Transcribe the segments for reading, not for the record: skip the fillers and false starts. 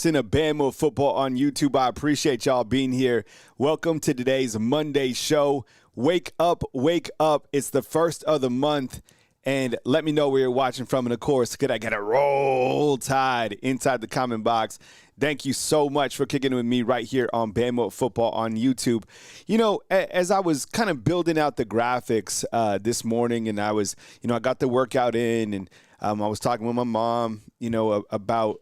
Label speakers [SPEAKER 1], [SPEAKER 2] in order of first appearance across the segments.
[SPEAKER 1] In a Bama football on YouTube. I appreciate y'all being here. Welcome to today's Monday show. Wake up, wake up. It's the first of the month. And let me know where you're watching from. And of course, could I get a roll tide inside the comment box? Thank you so much for kicking it with me right here on Bama football on YouTube. You know, as I was kind of building out the graphics this morning, and I got the workout in, and I was talking with my mom, about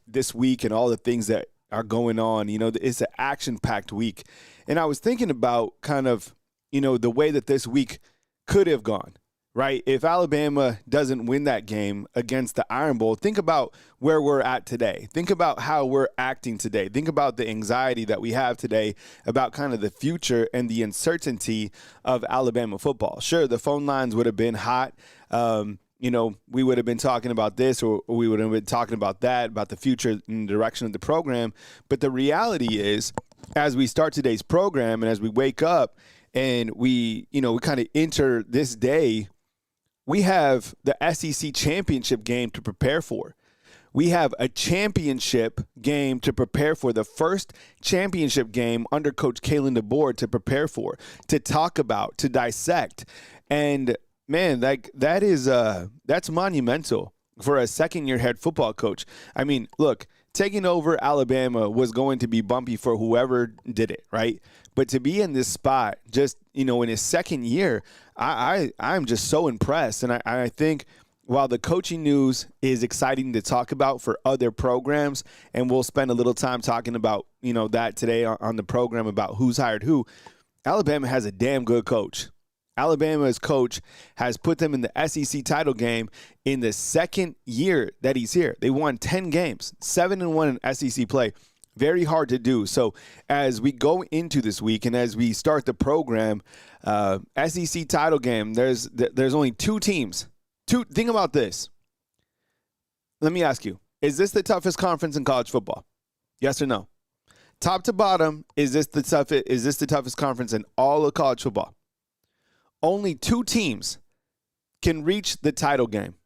[SPEAKER 1] this week and all the things that are going on. It's an action-packed week. And I was thinking about kind of, the way that this week could have gone, right? If Alabama doesn't win that game against the Iron Bowl, think about where we're at today. Think about how we're acting today. Think about the anxiety that we have today about kind of the future and the uncertainty of Alabama football. Sure, the phone lines would have been hot. We would have been talking about this, or we would have been talking about that, about the future and the direction of the program. But the reality is, as we start today's program and as we wake up and we kind of enter this day, we have the SEC championship game to prepare for. We have a championship game to prepare for, the first championship game under Coach Kalen DeBoer to prepare for, to talk about, to dissect. And man, that's monumental for a second-year head football coach. I mean, look, taking over Alabama was going to be bumpy for whoever did it, right? But to be in this spot just, in his second year, I'm just so impressed. And I think while the coaching news is exciting to talk about for other programs, and we'll spend a little time talking about, that today on the program about who's hired who, Alabama has a damn good coach. Alabama's coach has put them in the SEC title game in the second year that he's here. They won 10 games, 7-1 in SEC play. Very hard to do. So as we go into this week and as we start the program, SEC title game, there's only two teams. Think about this. Let me ask you, is this the toughest conference in college football? Yes or no? Top to bottom, is this the toughest conference in all of college football? Only two teams can reach the title game.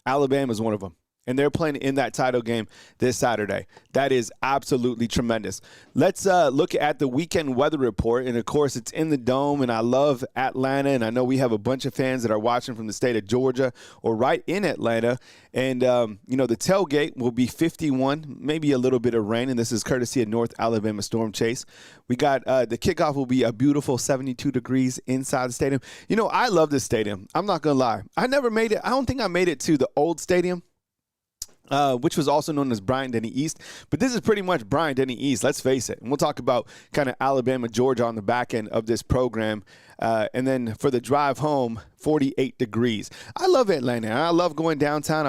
[SPEAKER 1] Alabama is one of them, and they're playing in that title game this Saturday. That is absolutely tremendous. Let's look at the weekend weather report, and, of course, it's in the Dome, and I love Atlanta, and I know we have a bunch of fans that are watching from the state of Georgia or right in Atlanta, and, the tailgate will be 51, maybe a little bit of rain, and this is courtesy of North Alabama Storm Chase. We got the kickoff will be a beautiful 72 degrees inside the stadium. I love this stadium. I'm not going to lie. I never made it. I don't think I made it to the old stadium, which was also known as Bryant-Denny East. But this is pretty much Bryant-Denny East, let's face it. And we'll talk about kind of Alabama, Georgia on the back end of this program. And then for the drive home, 48 degrees. I love Atlanta. I love going downtown.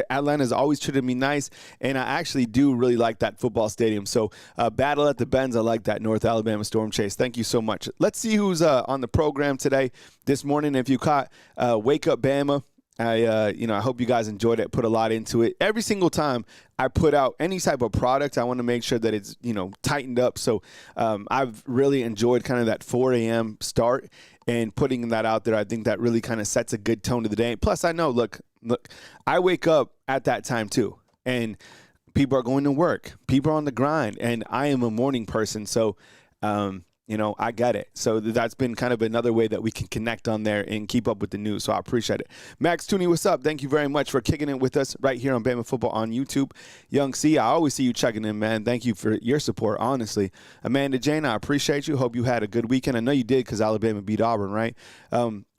[SPEAKER 1] Atlanta's always treated me nice, and I actually do really like that football stadium. So battle at the Benz, I like that. North Alabama Storm Chase. Thank you so much. Let's see who's on the program today, this morning. If you caught Wake Up Bama, I hope you guys enjoyed it, put a lot into it. Every single time I put out any type of product, I want to make sure that it's, tightened up. So I've really enjoyed kind of that 4 a.m. start and putting that out there. I think that really kind of sets a good tone to the day. Plus, I know, look, I wake up at that time too. And people are going to work. People are on the grind. And I am a morning person. So, I get it. So that's been kind of another way that we can connect on there and keep up with the news. So I appreciate it. Max Tooney, what's up? Thank you very much for kicking it with us right here on Bama Football on YouTube. Young C, I always see you checking in, man. Thank you for your support, honestly. Amanda Jane, I appreciate you. Hope you had a good weekend. I know you did because Alabama beat Auburn, right?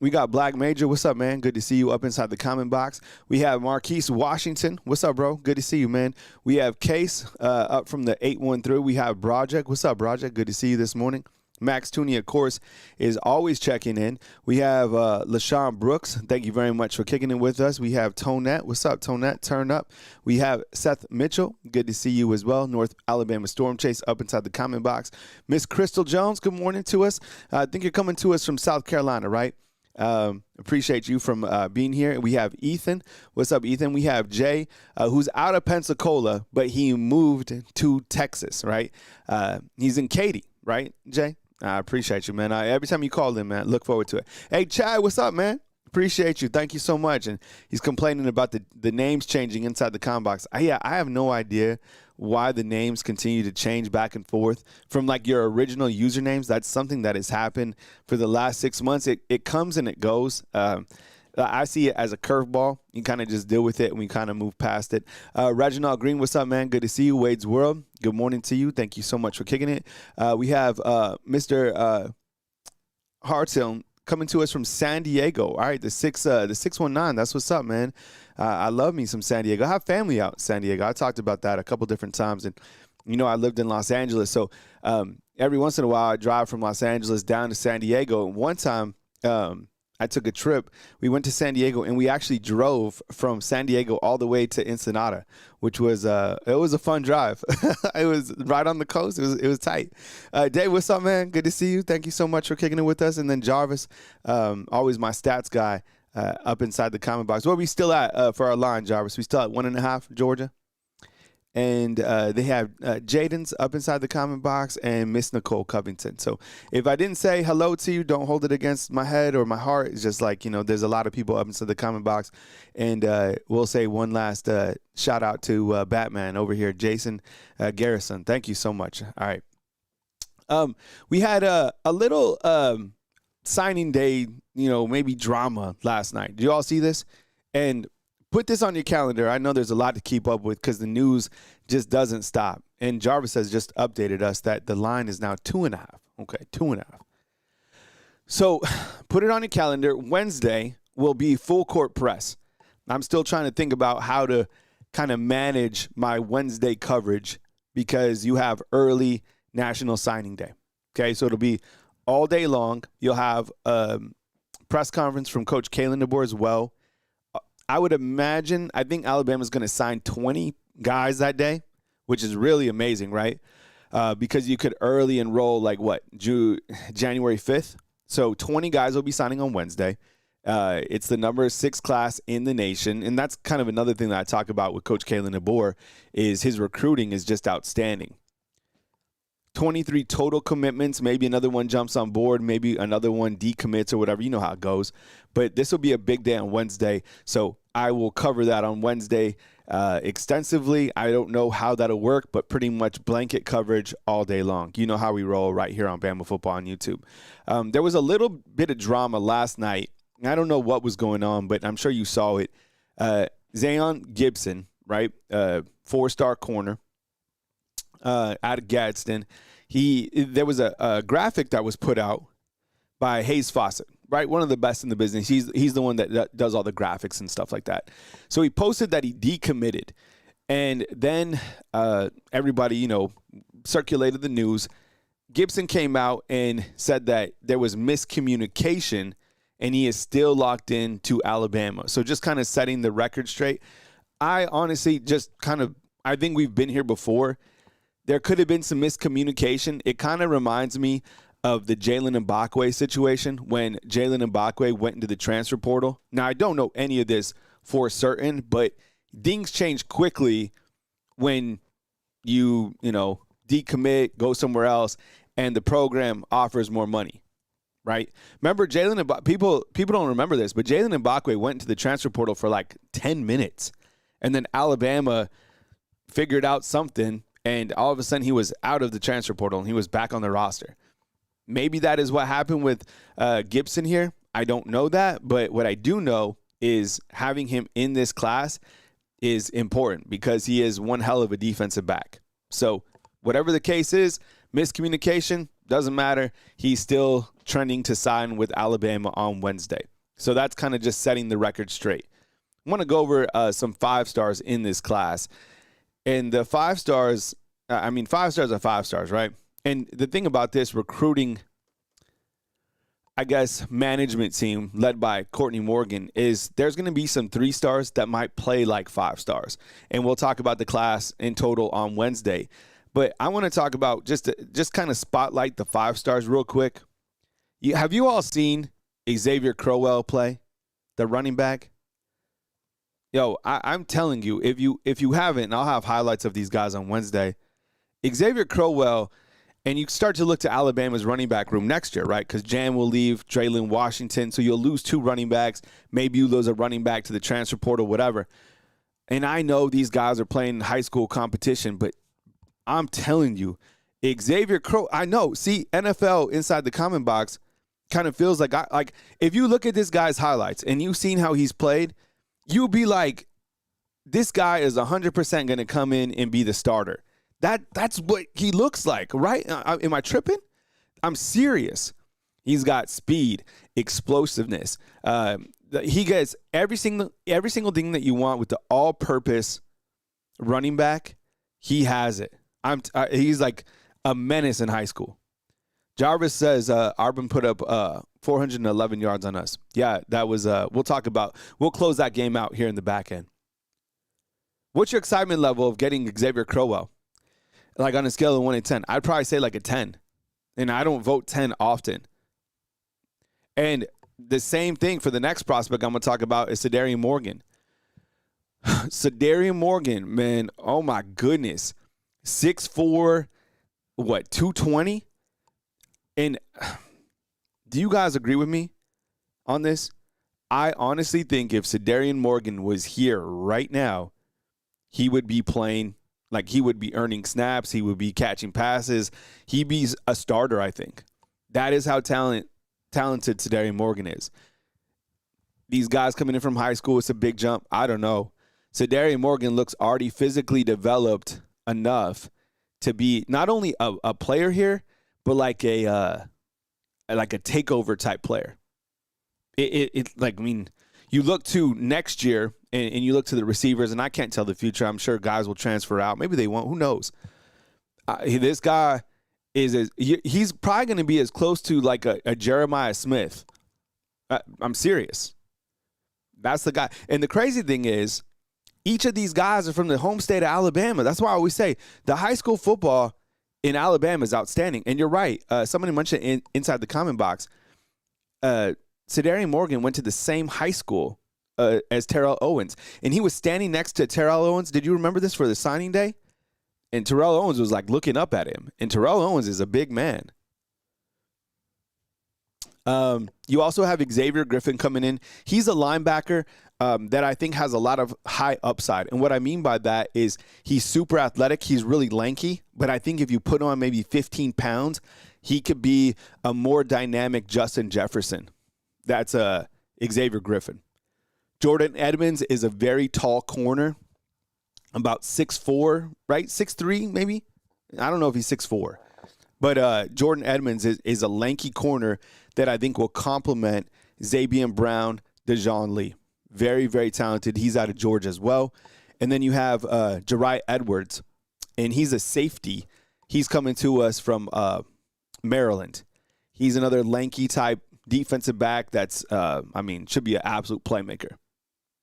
[SPEAKER 1] We got Black Major. What's up, man? Good to see you up inside the comment box. We have Marquise Washington. What's up, bro? Good to see you, man. We have Case up from the 813. We have Project. What's up, Project? Good to see you this morning. Max Tooney, of course, is always checking in. We have LaShawn Brooks. Thank you very much for kicking in with us. We have Tonette. What's up, Tonette? Turn up. We have Seth Mitchell. Good to see you as well. North Alabama Storm Chase up inside the comment box. Miss Crystal Jones, good morning to us. I think you're coming to us from South Carolina, right? Appreciate you from being here. We have Ethan. What's up, Ethan? We have Jay, who's out of Pensacola, but he moved to Texas, right? He's in Katy, right, Jay? I appreciate you, man. Every time you call in, man, look forward to it. Hey, Chad, what's up, man? Appreciate you. Thank you so much. And he's complaining about the names changing inside the comment box. I have no idea why the names continue to change back and forth from like your original usernames. That's something that has happened for the last 6 months. It comes and it goes. I see it as a curveball. You kind of just deal with it and we kind of move past it. Reginald Green, what's up, man? Good to see you. Wade's World, good morning to you. Thank you so much for kicking it. We have Mr. Harthill coming to us from San Diego. All right, the 619. That's what's up, man. I love me some San Diego. I have family out in San Diego. I talked about that a couple different times, and I lived in Los Angeles, so every once in a while I drive from Los Angeles down to San Diego. And one time I took a trip. We went to San Diego, and we actually drove from San Diego all the way to Ensenada, which was it was a fun drive. It was right on the coast. It was tight. Dave, what's up, man? Good to see you. Thank you so much for kicking it with us. And then Jarvis, always my stats guy, up inside the comment box. Where are we still at for our line, Jarvis? We still at 1.5, Georgia? And they have Jaden's up inside the comment box and Miss Nicole Covington. So if I didn't say hello to you, don't hold it against my head or my heart. It's just like, there's a lot of people up inside the comment box. And we'll say one last shout out to Batman over here, Jason Garrison. Thank you so much. All right. We had a little signing day, maybe drama last night. Did you all see this? And put this on your calendar. I know there's a lot to keep up with because the news just doesn't stop. And Jarvis has just updated us that the line is now 2.5. Okay, 2.5. So put it on your calendar. Wednesday will be full court press. I'm still trying to think about how to kind of manage my Wednesday coverage because you have early National Signing Day. Okay, so it'll be all day long. You'll have a press conference from Coach Kalen DeBoer as well. I would imagine, I think Alabama's going to sign 20 guys that day, which is really amazing, right? Because you could early enroll January 5th. So 20 guys will be signing on Wednesday. It's the number 6 class in the nation. And that's kind of another thing that I talk about with Coach Kalen DeBoer is his recruiting is just outstanding. 23 total commitments. Maybe another one jumps on board. Maybe another one decommits or whatever. You know how it goes. But this will be a big day on Wednesday. So I will cover that on Wednesday extensively. I don't know how that'll work, but pretty much blanket coverage all day long. You know how we roll right here on Bama Football on YouTube. There was a little bit of drama last night. I don't know what was going on, but I'm sure you saw it. Zion Gibson, right? 4-star corner out of Gadsden. There was a graphic that was put out by Hayes Fawcett, right? One of the best in the business. He's the one that does all the graphics and stuff like that. So he posted that he decommitted. And then everybody, circulated the news. Gibson came out and said that there was miscommunication and he is still locked in to Alabama. So just kind of setting the record straight. I honestly I think we've been here before. There could have been some miscommunication. It kind of reminds me of the Jalen Mbakwe situation when Jalen Mbakwe went into the transfer portal. Now, I don't know any of this for certain, but things change quickly when you decommit, go somewhere else, and the program offers more money, right? Remember, people don't remember this, but Jalen Mbakwe went into the transfer portal for like 10 minutes, and then Alabama figured out something, and all of a sudden he was out of the transfer portal, and he was back on the roster. Maybe that is what happened with Gibson here. I don't know that, but what I do know is having him in this class is important because he is one hell of a defensive back. So whatever the case is, miscommunication, doesn't matter. He's still trending to sign with Alabama on Wednesday. So that's kind of just setting the record straight. I want to go over some 5-stars in this class. And the 5 stars, 5 stars are 5 stars, right? And the thing about this recruiting, I guess, management team led by Courtney Morgan is there's going to be some 3 stars that might play like 5 stars. And we'll talk about the class in total on Wednesday. But I want to talk about just kind of spotlight the 5 stars real quick. Have you all seen Xavier Crowell play, the running back? Yo, I'm telling you, if you haven't, and I'll have highlights of these guys on Wednesday, Xavier Crowell. And you start to look to Alabama's running back room next year, right? Because Jan will leave, Traylon Washington, so you'll lose 2 running backs. Maybe you lose a running back to the transfer portal, whatever. And I know these guys are playing high school competition, but I'm telling you, Xavier Crow, I know. See, NFL inside the comment box kind of feels like if you look at this guy's highlights and you've seen how he's played, you'll be like, this guy is 100% going to come in and be the starter. That's what he looks like, right? Am I tripping? I'm serious. He's got speed, explosiveness. He gets every single thing that you want with the all-purpose running back. He has it. He's like a menace in high school. Jarvis says Arbin put up 411 yards on us. Yeah, that was. We'll close that game out here in the back end. What's your excitement level of getting Xavier Crowell? Like on a scale of 1 to 10, I'd probably say like a 10. And I don't vote 10 often. And the same thing for the next prospect I'm going to talk about is Sadarian Morgan. Sadarian Morgan, man, oh my goodness. 6'4", 220? And do you guys agree with me on this? I honestly think if Sadarian Morgan was here right now, he would be playing, like he would be earning snaps. He would be catching passes. He'd be a starter, I think. That is how talented Sadarian Morgan is. These guys coming in from high school, it's a big jump. I don't know. Sadarian Morgan looks already physically developed enough to be not only a player here, but like a takeover type player. You look to next year and you look to the receivers, and I can't tell the future. I'm sure guys will transfer out. Maybe they won't. Who knows? This guy he's probably going to be as close to like a Jeremiah Smith. I'm serious. That's the guy. And the crazy thing is, each of these guys are from the home state of Alabama. That's why I always say the high school football in Alabama is outstanding. And you're right. Somebody mentioned inside the comment box, Sadarian Morgan went to the same high school as Terrell Owens. And he was standing next to Terrell Owens. Did you remember this for the signing day? And Terrell Owens was like looking up at him. And Terrell Owens is a big man. You also have Xavier Griffin coming in. He's a linebacker that I think has a lot of high upside. And what I mean by that is he's super athletic. He's really lanky. But I think if you put on maybe 15 pounds, he could be a more dynamic Justin Jefferson. That's Xavier Griffin. Jordan Edmonds is a very tall corner, about 6'4", right? 6'3", maybe? I don't know if he's 6'4". But Jordan Edmonds is a lanky corner that I think will complement Zabian Brown, Dejon Lee. Very, very talented. He's out of Georgia as well. And then you have Jariah Edwards, and he's a safety. He's coming to us from Maryland. He's another lanky type defensive back that's, should be an absolute playmaker.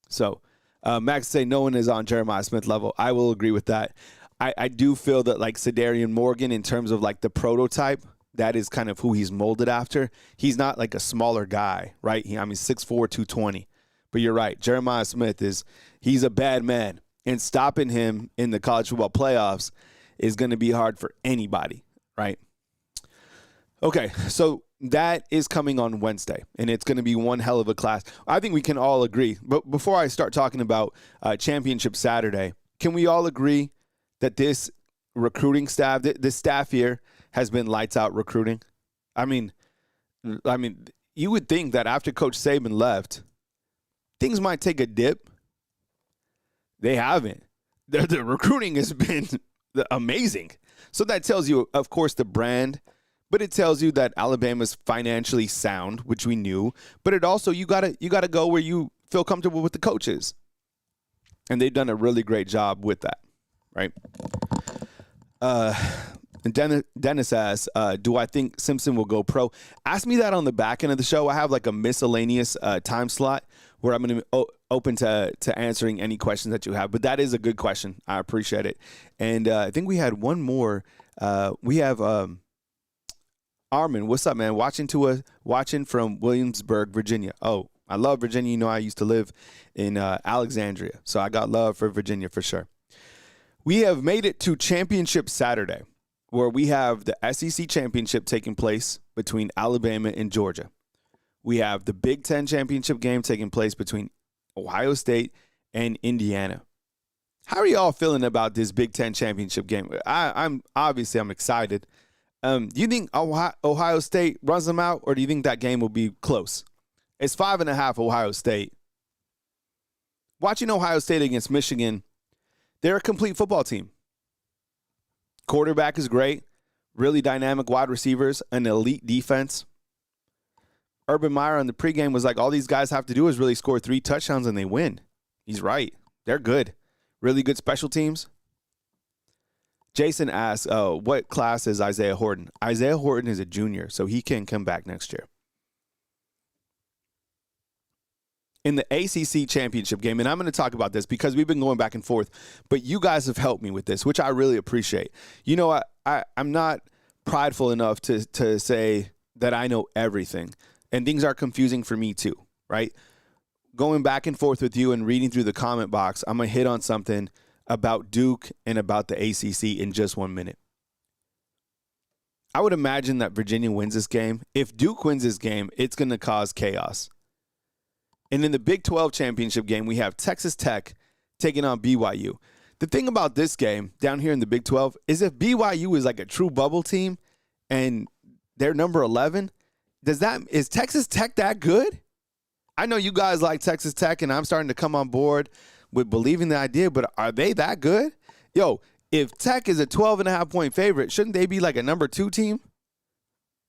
[SPEAKER 1] So Max say no one is on Jeremiah Smith level. I will agree with that. I do feel that like Sadarian Morgan, in terms of like the prototype, that is kind of who he's molded after. He's not like a smaller guy, right? 6'4", 220. But you're right. Jeremiah Smith he's a bad man. And stopping him in the college football playoffs is going to be hard for anybody, right? Okay, so that is coming on Wednesday, and it's going to be one hell of a class. I think we can all agree. But before I start talking about Championship Saturday, can we all agree that this recruiting staff, this staff here, has been lights out recruiting? I mean, you would think that after Coach Saban left, things might take a dip. They haven't. The recruiting has been amazing. So that tells you, of course, the brand, but it tells you that Alabama's financially sound, which we knew. But it also, you gotta go where you feel comfortable with the coaches, and they've done a really great job with that, right? And Dennis asks, do I think Simpson will go pro? Ask me that on the back end of the show. I have like a miscellaneous time slot where I'm going to be open to answering any questions that you have. But that is a good question. I appreciate it. And I think we had one more. We have Armin. What's up, man? Watching from Williamsburg, Virginia. Oh, I love Virginia. You know, I used to live in Alexandria. So I got love for Virginia for sure. We have made it to Championship Saturday, where we have the SEC Championship taking place between Alabama and Georgia. We have the Big Ten Championship game taking place between Ohio State and Indiana. How are y'all feeling about this Big Ten championship game? I'm excited. Do you think Ohio State runs them out, or do you think that game will be close? It's 5.5 Ohio State. Watching Ohio State against Michigan, they're a complete football team. Quarterback is great, really dynamic wide receivers, an elite defense. Urban Meyer on the pregame was like, all these guys have to do is really score 3 touchdowns and they win. He's right. They're good. Really good special teams. Jason asks, what class is Isaiah Horton? Isaiah Horton is a junior, so he can come back next year. In the ACC championship game, and I'm going to talk about this because we've been going back and forth, but you guys have helped me with this, which I really appreciate. You know, I'm not prideful enough to say that I know everything, and things are confusing for me too, right? Going back and forth with you and reading through the comment box, I'm going to hit on something about Duke and about the ACC in just 1 minute. I would imagine that Virginia wins this game. If Duke wins this game, it's going to cause chaos. And in the Big 12 championship game, we have Texas Tech taking on BYU. The thing about this game down here in the Big 12 is if BYU is like a true bubble team and they're number 11, is Texas Tech that good? I know you guys like Texas Tech, and I'm starting to come on board with believing the idea, but are they that good? Yo, if Tech is a 12.5-point favorite, shouldn't they be like a number 2 team?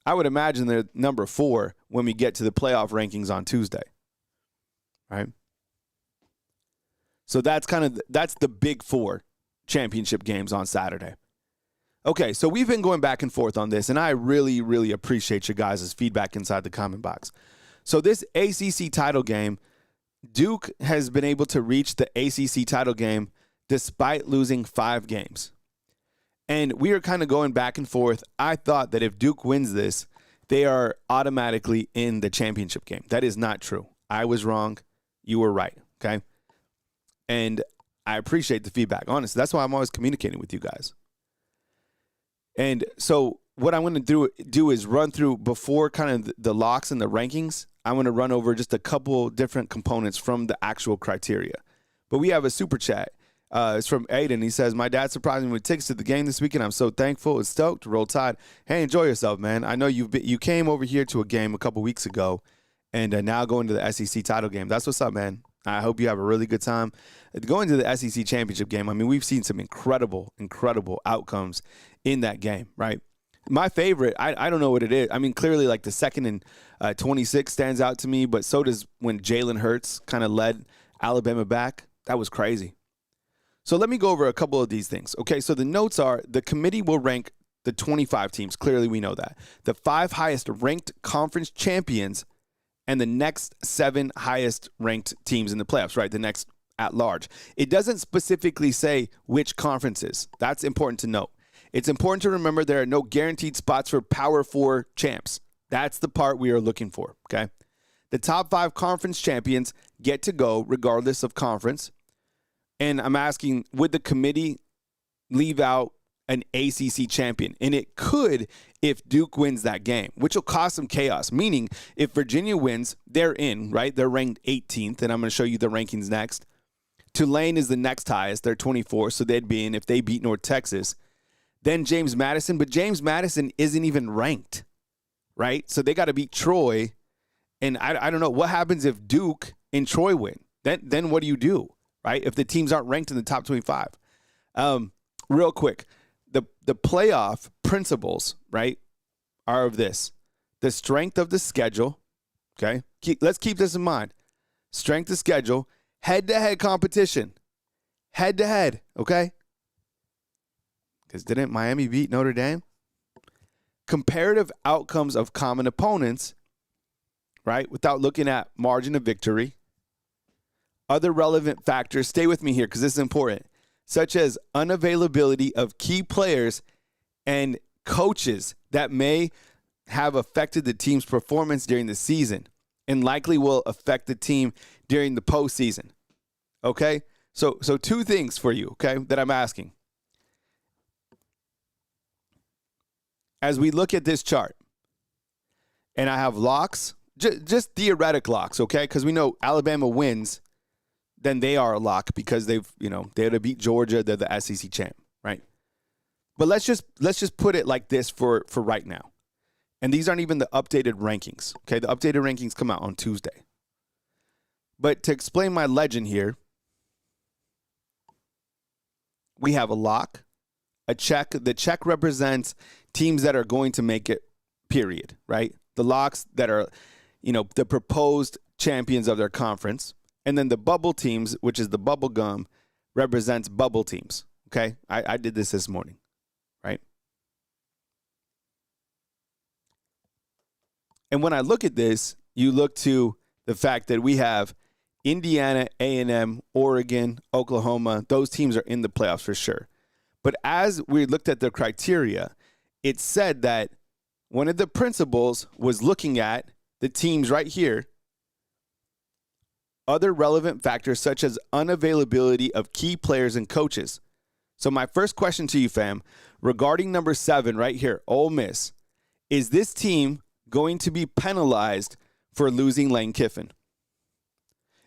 [SPEAKER 1] I would imagine they're number 4 when we get to the playoff rankings on Tuesday. Right? So that's the Big 4 championship games on Saturday. Okay, so we've been going back and forth on this, and I really, really appreciate you guys' feedback inside the comment box. So this ACC title game, Duke has been able to reach the ACC title game despite losing 5 games. And we are kind of going back and forth. I thought that if Duke wins this, they are automatically in the championship game. That is not true. I was wrong. You were right, okay? And I appreciate the feedback. Honestly, that's why I'm always communicating with you guys. And so what I'm going to do is run through, before kind of the locks and the rankings, I'm going to run over just a couple different components from the actual criteria. But we have a super chat. It's from Aiden. He says, my dad surprised me with tickets to the game this weekend. I'm so thankful and stoked. Roll Tide. Hey, enjoy yourself, man. I know you came over here to a game a couple weeks ago, and now going to the SEC title game. That's what's up, man. I hope you have a really good time. Going to the SEC championship game, I mean, we've seen some incredible, incredible outcomes in that game, right? My favorite, I don't know what it is. I mean, clearly, like the 2nd and 26 stands out to me, but so does when Jalen Hurts kind of led Alabama back. That was crazy. So let me go over a couple of these things. Okay, so the notes are the committee will rank the 25 teams. Clearly, we know that. The 5 highest ranked conference champions and the next 7 highest ranked teams in the playoffs, right? The next at large. It doesn't specifically say which conferences. That's important to note. It's important to remember there are no guaranteed spots for Power 4 champs. That's the part we are looking for, okay? The top 5 conference champions get to go regardless of conference. And I'm asking, would the committee leave out an ACC champion? And it could if Duke wins that game, which will cause some chaos. Meaning, if Virginia wins, they're in, right? They're ranked 18th, and I'm going to show you the rankings next. Tulane is the next highest. They're 24th, so they'd be in if they beat North Texas. Then James Madison, but James Madison isn't even ranked, right? So they got to beat Troy, and I don't know. What happens if Duke and Troy win? Then what do you do, right, if the teams aren't ranked in the top 25? Real quick, the playoff principles, right, are of this. The strength of the schedule, okay? Let's keep this in mind. Strength of schedule, head-to-head competition. Head-to-head, okay? Because didn't Miami beat Notre Dame? Comparative outcomes of common opponents, right, without looking at margin of victory. Other relevant factors, stay with me here because this is important, such as unavailability of key players and coaches that may have affected the team's performance during the season and likely will affect the team during the postseason. Okay? So 2 things for you, okay, that I'm asking. As we look at this chart, and I have locks, just theoretic locks, okay, because we know Alabama wins then they are a lock because they had to beat Georgia. They're the SEC champ, right? But let's just put it like this for right now. And these aren't even the updated rankings. Okay, the updated rankings come out on Tuesday. But to explain my legend here, we have a lock, a check. The check represents teams that are going to make it, period, right? The locks that are, the proposed champions of their conference. And then the bubble teams, which is the bubble gum, represents bubble teams, okay? I did this morning, right? And when I look at this, you look to the fact that we have Indiana, A&M, Oregon, Oklahoma. Those teams are in the playoffs for sure. But as we looked at the criteria, it said that one of the principals was looking at the teams right here, other relevant factors such as unavailability of key players and coaches. So my first question to you, fam, regarding number 7 right here, Ole Miss, is this team going to be penalized for losing Lane Kiffin?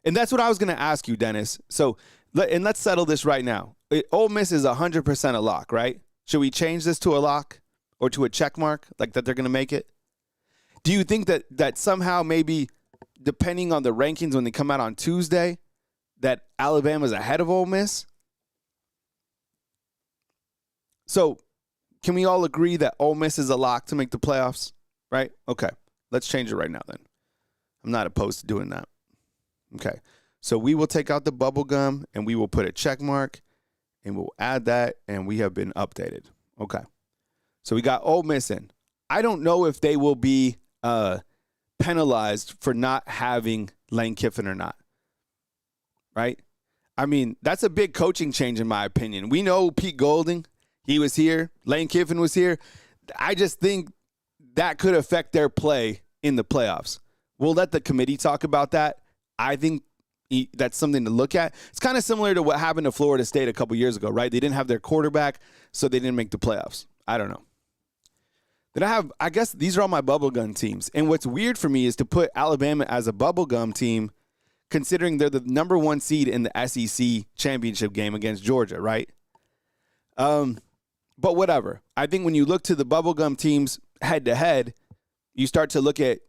[SPEAKER 1] And that's what I was going to ask you, Dennis. So, let's settle this right now. Ole Miss is 100% a lock, right? Should we change this to a lock or to a check mark, like that they're going to make it? Do you think that somehow maybe, depending on the rankings when they come out on Tuesday, that Alabama's ahead of Ole Miss? So, can we all agree that Ole Miss is a lock to make the playoffs? Right? Okay. Let's change it right now then. I'm not opposed to doing that. Okay. So we will take out the bubble gum and we will put a check mark and we'll add that and we have been updated. Okay. So we got Ole Miss in. I don't know if they will be penalized for not having Lane Kiffin or not. Right? I mean, that's a big coaching change in my opinion. We know Pete Golding, he was here. Lane Kiffin was here. I just think that could affect their play in the playoffs. We'll let the committee talk about that. I think that's something to look at. It's kind of similar to what happened to Florida State a couple years ago, right? They didn't have their quarterback, so they didn't make the playoffs. I don't know. Then I guess these are all my bubblegum teams. And what's weird for me is to put Alabama as a bubblegum team, considering they're the number 1 seed in the SEC championship game against Georgia, right? But whatever. I think when you look to the bubblegum teams head-to-head, you start to look at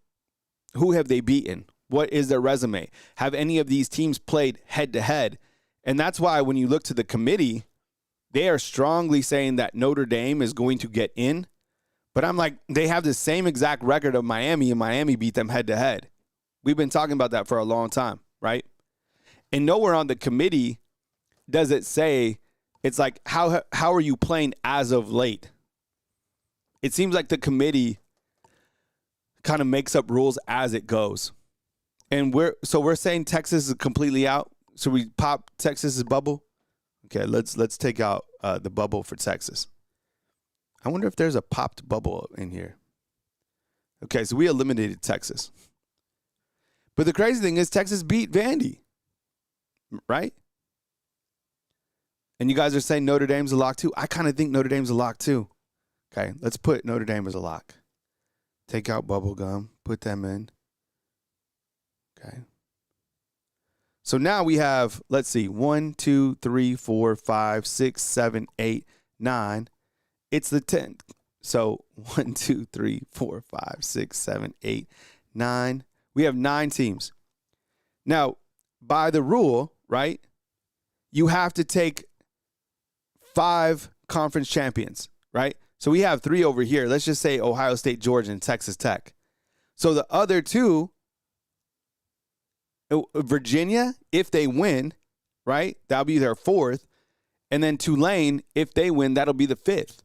[SPEAKER 1] who have they beaten? What is their resume? Have any of these teams played head-to-head? And that's why when you look to the committee, they are strongly saying that Notre Dame is going to get in. But I'm like, they have the same exact record of Miami, and Miami beat them head-to-head. We've been talking about that for a long time, right? And nowhere on the committee does it say, it's like, how are you playing as of late? It seems like the committee kind of makes up rules as it goes. And we're saying Texas is completely out. So we pop Texas's bubble. Okay, let's take out the bubble for Texas. I wonder if there's a popped bubble in here. Okay, so we eliminated Texas. But the crazy thing is Texas beat Vandy, right? And you guys are saying Notre Dame's a lock too? I kind of think Notre Dame's a lock too. Okay, let's put Notre Dame as a lock. Take out bubblegum, put them in. Okay. So now we have, let's see, 1, 2, 3, 4, 5, 6, 7, 8, 9. It's the 10th. So 1, 2, 3, 4, 5, 6, 7, 8, 9. We have 9 teams. Now, by the rule, right, you have to take 5 conference champions, right? So we have 3 over here. Let's just say Ohio State, Georgia, and Texas Tech. So the other 2, Virginia, if they win, right, that'll be their 4th. And then Tulane, if they win, that'll be the 5th.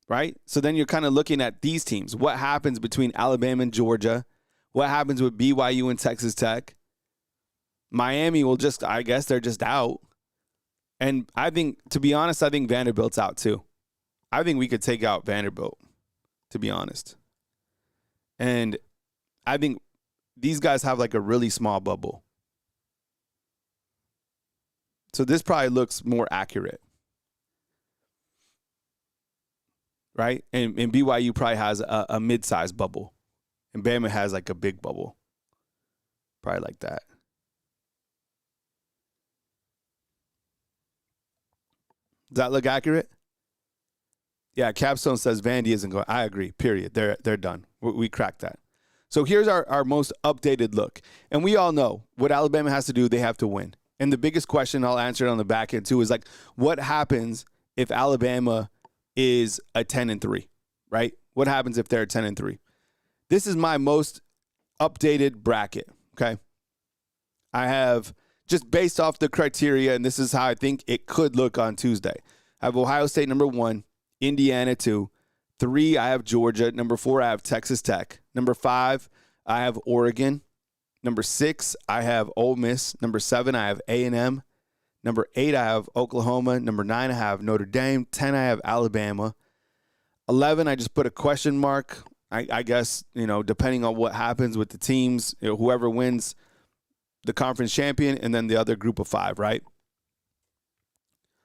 [SPEAKER 1] Right? So then you're kind of looking at these teams. What happens between Alabama and Georgia? What happens with BYU and Texas Tech? Miami will just, I guess they're just out. And I think, to be honest, I think Vanderbilt's out too. I think we could take out Vanderbilt, to be honest. And I think these guys have like a really small bubble. So this probably looks more accurate. Right? And BYU probably has a mid-sized bubble. And Bama has like a big bubble. Probably like that. Does that look accurate? Yeah, Capstone says Vandy isn't going. I agree, period. They're done. We cracked that. So here's our most updated look. And we all know what Alabama has to do, they have to win. And the biggest question, I'll answer it on the back end too, is like, what happens if Alabama is a 10-3, right? What happens if they're a 10-3? This is my most updated bracket, okay? I have, just based off the criteria, and this is how I think it could look on Tuesday. I have Ohio State number 1, Indiana 2. 3, I have Georgia. Number 4, I have Texas Tech. Number 5, I have Oregon. Number 6, I have Ole Miss. Number 7, I have A&M. Number 8, I have Oklahoma. Number 9, I have Notre Dame. 10, I have Alabama. 11, I just put a question mark. I guess, depending on what happens with the teams, whoever wins the conference champion and then the other group of 5, right?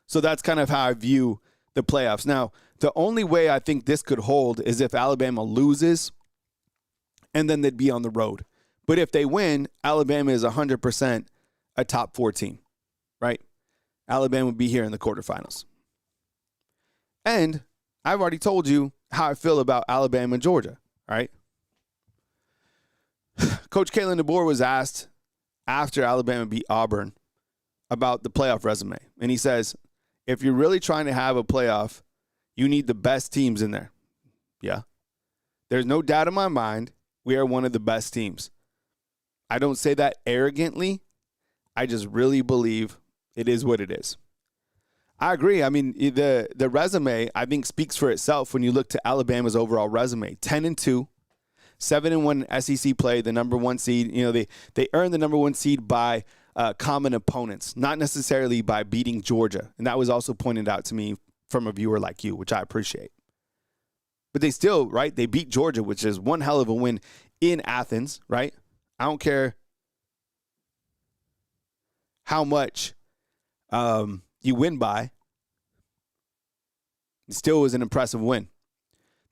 [SPEAKER 1] So that's kind of how I view the playoffs. Now, the only way I think this could hold is if Alabama loses and then they'd be on the road. But if they win, Alabama is 100% a top 4 team, right? Alabama would be here in the quarterfinals. And I've already told you how I feel about Alabama and Georgia, right? Coach Kalen DeBoer was asked after Alabama beat Auburn about the playoff resume. And he says, if you're really trying to have a playoff, you need the best teams in there. Yeah. There's no doubt in my mind we are one of the best teams. I don't say that arrogantly. I just really believe it is what it is. I agree. I mean, the resume, I think, speaks for itself when you look to Alabama's overall resume. 10-2, 7-1 SEC play, the number 1 seed. They earned the number 1 seed by common opponents, not necessarily by beating Georgia. And that was also pointed out to me from a viewer like you, which I appreciate. But they still, right, they beat Georgia, which is one hell of a win in Athens, right? I don't care how much you win by. It still was an impressive win.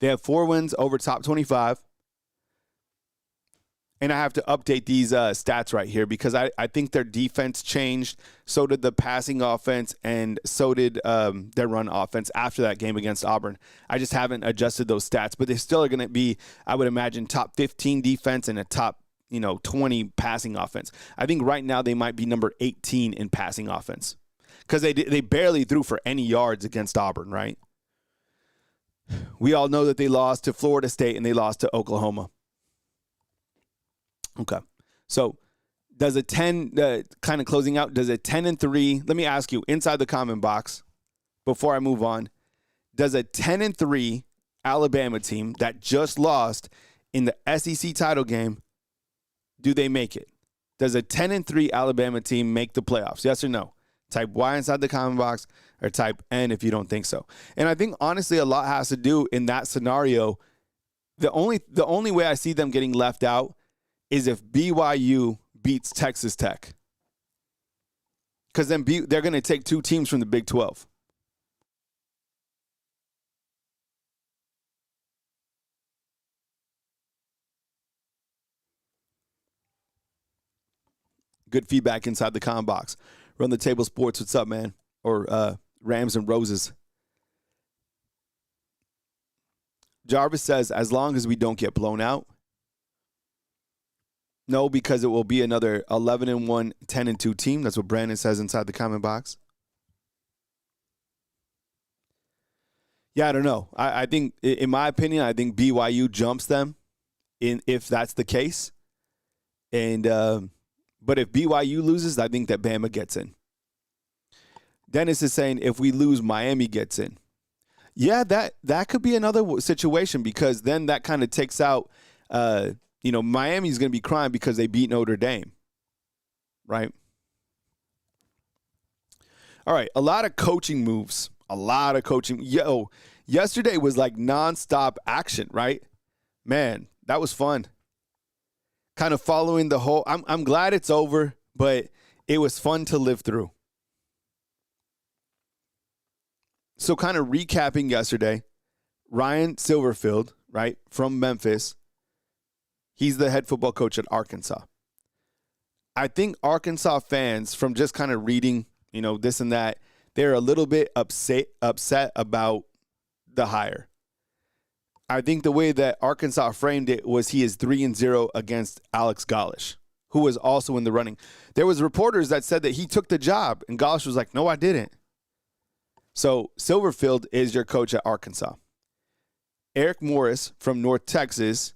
[SPEAKER 1] They have 4 wins over top 25. And I have to update these stats right here because I think their defense changed. So did the passing offense, and so did their run offense after that game against Auburn. I just haven't adjusted those stats, but they still are going to be, I would imagine, top 15 defense and a top 20 passing offense. I think right now they might be number 18 in passing offense because they barely threw for any yards against Auburn, right? We all know that they lost to Florida State and they lost to Oklahoma. Okay. So does a 10, kind of closing out, does a 10-3, let me ask you inside the comment box before I move on, does a 10-3 Alabama team that just lost in the SEC title game, do they make it? Does a 10-3 Alabama team make the playoffs? Yes or no? Type Y inside the comment box or type N if you don't think so. And I think, honestly, a lot has to do in that scenario. The only way I see them getting left out is if BYU beats Texas Tech. Because then they're going to take 2 teams from the Big 12. Good feedback inside the comment box. Run the Table Sports, what's up, man? Or Rams and Roses. Jarvis says, as long as we don't get blown out. No, because it will be another 11-1, 10-2 team. That's what Brandon says inside the comment box. Yeah, I don't know. I think, in my opinion, I think BYU jumps them if that's the case. And but if BYU loses, I think that Bama gets in. Dennis is saying if we lose, Miami gets in. Yeah, that could be another situation because then that kind of takes out Miami's going to be crying because they beat Notre Dame, right? All right, a lot of coaching moves, a lot of coaching. Yesterday was like nonstop action, right? Man, that was fun. Kind of following the whole, I'm glad it's over, but it was fun to live through. So kind of recapping yesterday, Ryan Silverfield, right, from Memphis, he's the head football coach at Arkansas. I think Arkansas fans, from just kind of reading, this and that, they're a little bit upset about the hire. I think the way that Arkansas framed it was he is 3-0 against Alex Golesh, who was also in the running. There was reporters that said that he took the job, and Golesh was like, no, I didn't. So Silverfield is your coach at Arkansas. Eric Morris from North Texas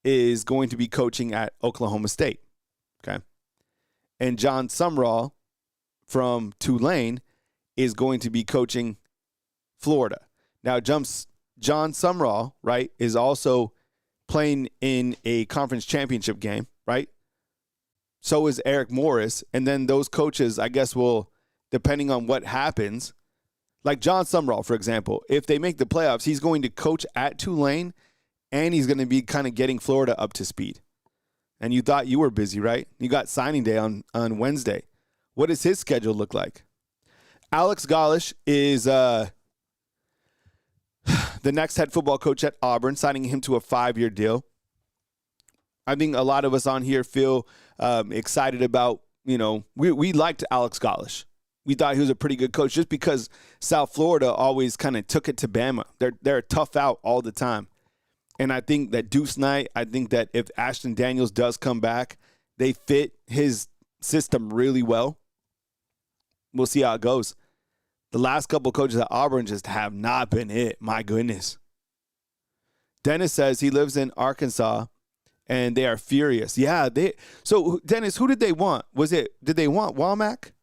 [SPEAKER 1] is going to be coaching at Oklahoma State. Okay. And John Sumrall from Tulane is going to be coaching Florida. Now, John Sumrall, right, is also playing in a conference championship game, right? So is Eric Morris. And then those coaches, I guess, will, depending on what happens, like John Sumrall, for example, if they make the playoffs, he's going to coach at Tulane, and he's going to be kind of getting Florida up to speed. And you thought you were busy, right? You got signing day on Wednesday. What does his schedule look like? Alex Golesh is the next head football coach at Auburn, signing him to a 5-year deal. I think a lot of us on here feel excited about, we liked Alex Golesh. We thought he was a pretty good coach just because South Florida always kind of took it to Bama. They're tough out all the time. And I think that Deuce Knight, I think that if Ashton Daniels does come back, they fit his system really well. We'll see how it goes. The last couple coaches at Auburn just have not been it. My goodness. Dennis says he lives in Arkansas, and they are furious. Yeah, so Dennis, who did they want? Did they want Womack?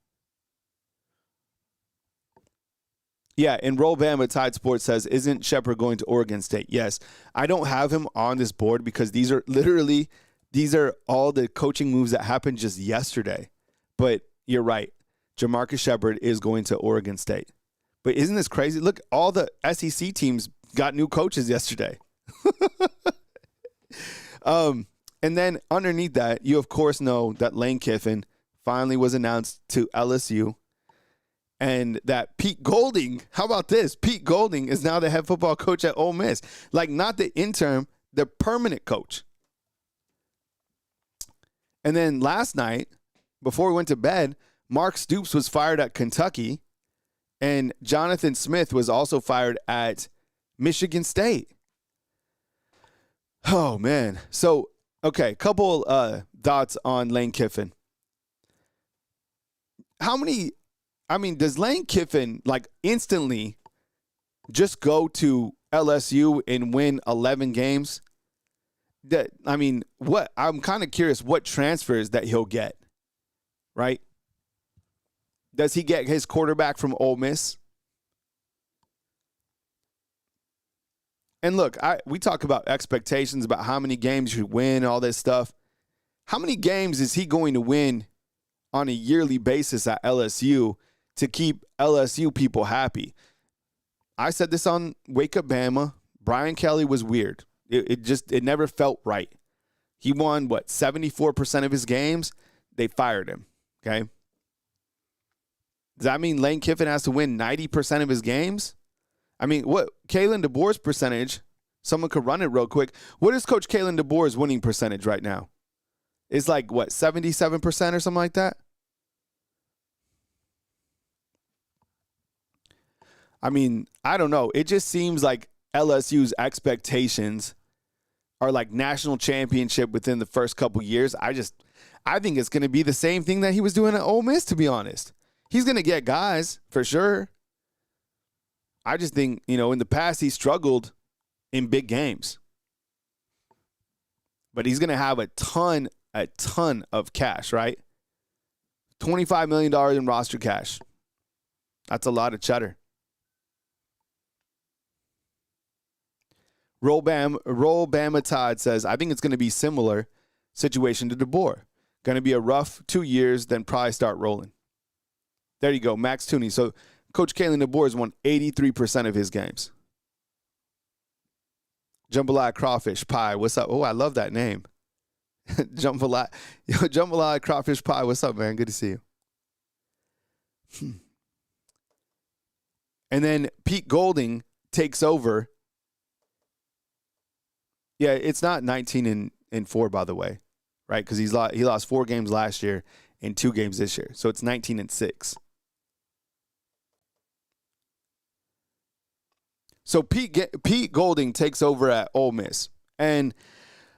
[SPEAKER 1] Yeah, and Roll Bama Tide Sports says, isn't Shepard going to Oregon State? Yes. I don't have him on this board because these are all the coaching moves that happened just yesterday. But you're right. Jamarcus Shepard is going to Oregon State. But isn't this crazy? Look, all the SEC teams got new coaches yesterday. And then underneath that, you of course know that Lane Kiffin finally was announced to LSU. And that Pete Golding, how about this? Pete Golding is now the head football coach at Ole Miss. Like, not the interim, the permanent coach. And then last night, before we went to bed, Mark Stoops was fired at Kentucky, and Jonathan Smith was also fired at Michigan State. Oh, man. So, okay, couple thoughts on Lane Kiffin. Does Lane Kiffin, instantly just go to LSU and win 11 games? What? I'm kind of curious what transfers that he'll get, right? Does he get his quarterback from Ole Miss? And look, we talk about expectations about how many games you win, all this stuff. How many games is he going to win on a yearly basis at LSU to keep LSU people happy? I said this on Wake Up Bama. Brian Kelly was weird. It never felt right. He won, 74% of his games? They fired him, okay? Does that mean Lane Kiffin has to win 90% of his games? What? Kalen DeBoer's percentage, someone could run it real quick. What is Coach Kalen DeBoer's winning percentage right now? It's 77% or something like that? I don't know. It just seems like LSU's expectations are like national championship within the first couple years. I think it's going to be the same thing that he was doing at Ole Miss, to be honest. He's going to get guys for sure. I just think, in the past he struggled in big games. But he's going to have a ton of cash, right? $25 million in roster cash. That's a lot of cheddar. Roll Bama Todd says, I think it's going to be similar situation to DeBoer. Going to be a rough 2 years, then probably start rolling. There you go, Max Tooney. So Coach Kalen DeBoer has won 83% of his games. Jambalaya Crawfish Pie, what's up? Oh, I love that name. Jambalaya Crawfish Pie, what's up, man? Good to see you. And then Pete Golding takes over. Yeah, it's not 19-4, by the way, right? Because he lost 4 games last year and 2 games this year. So it's 19-6. So Pete Golding takes over at Ole Miss, and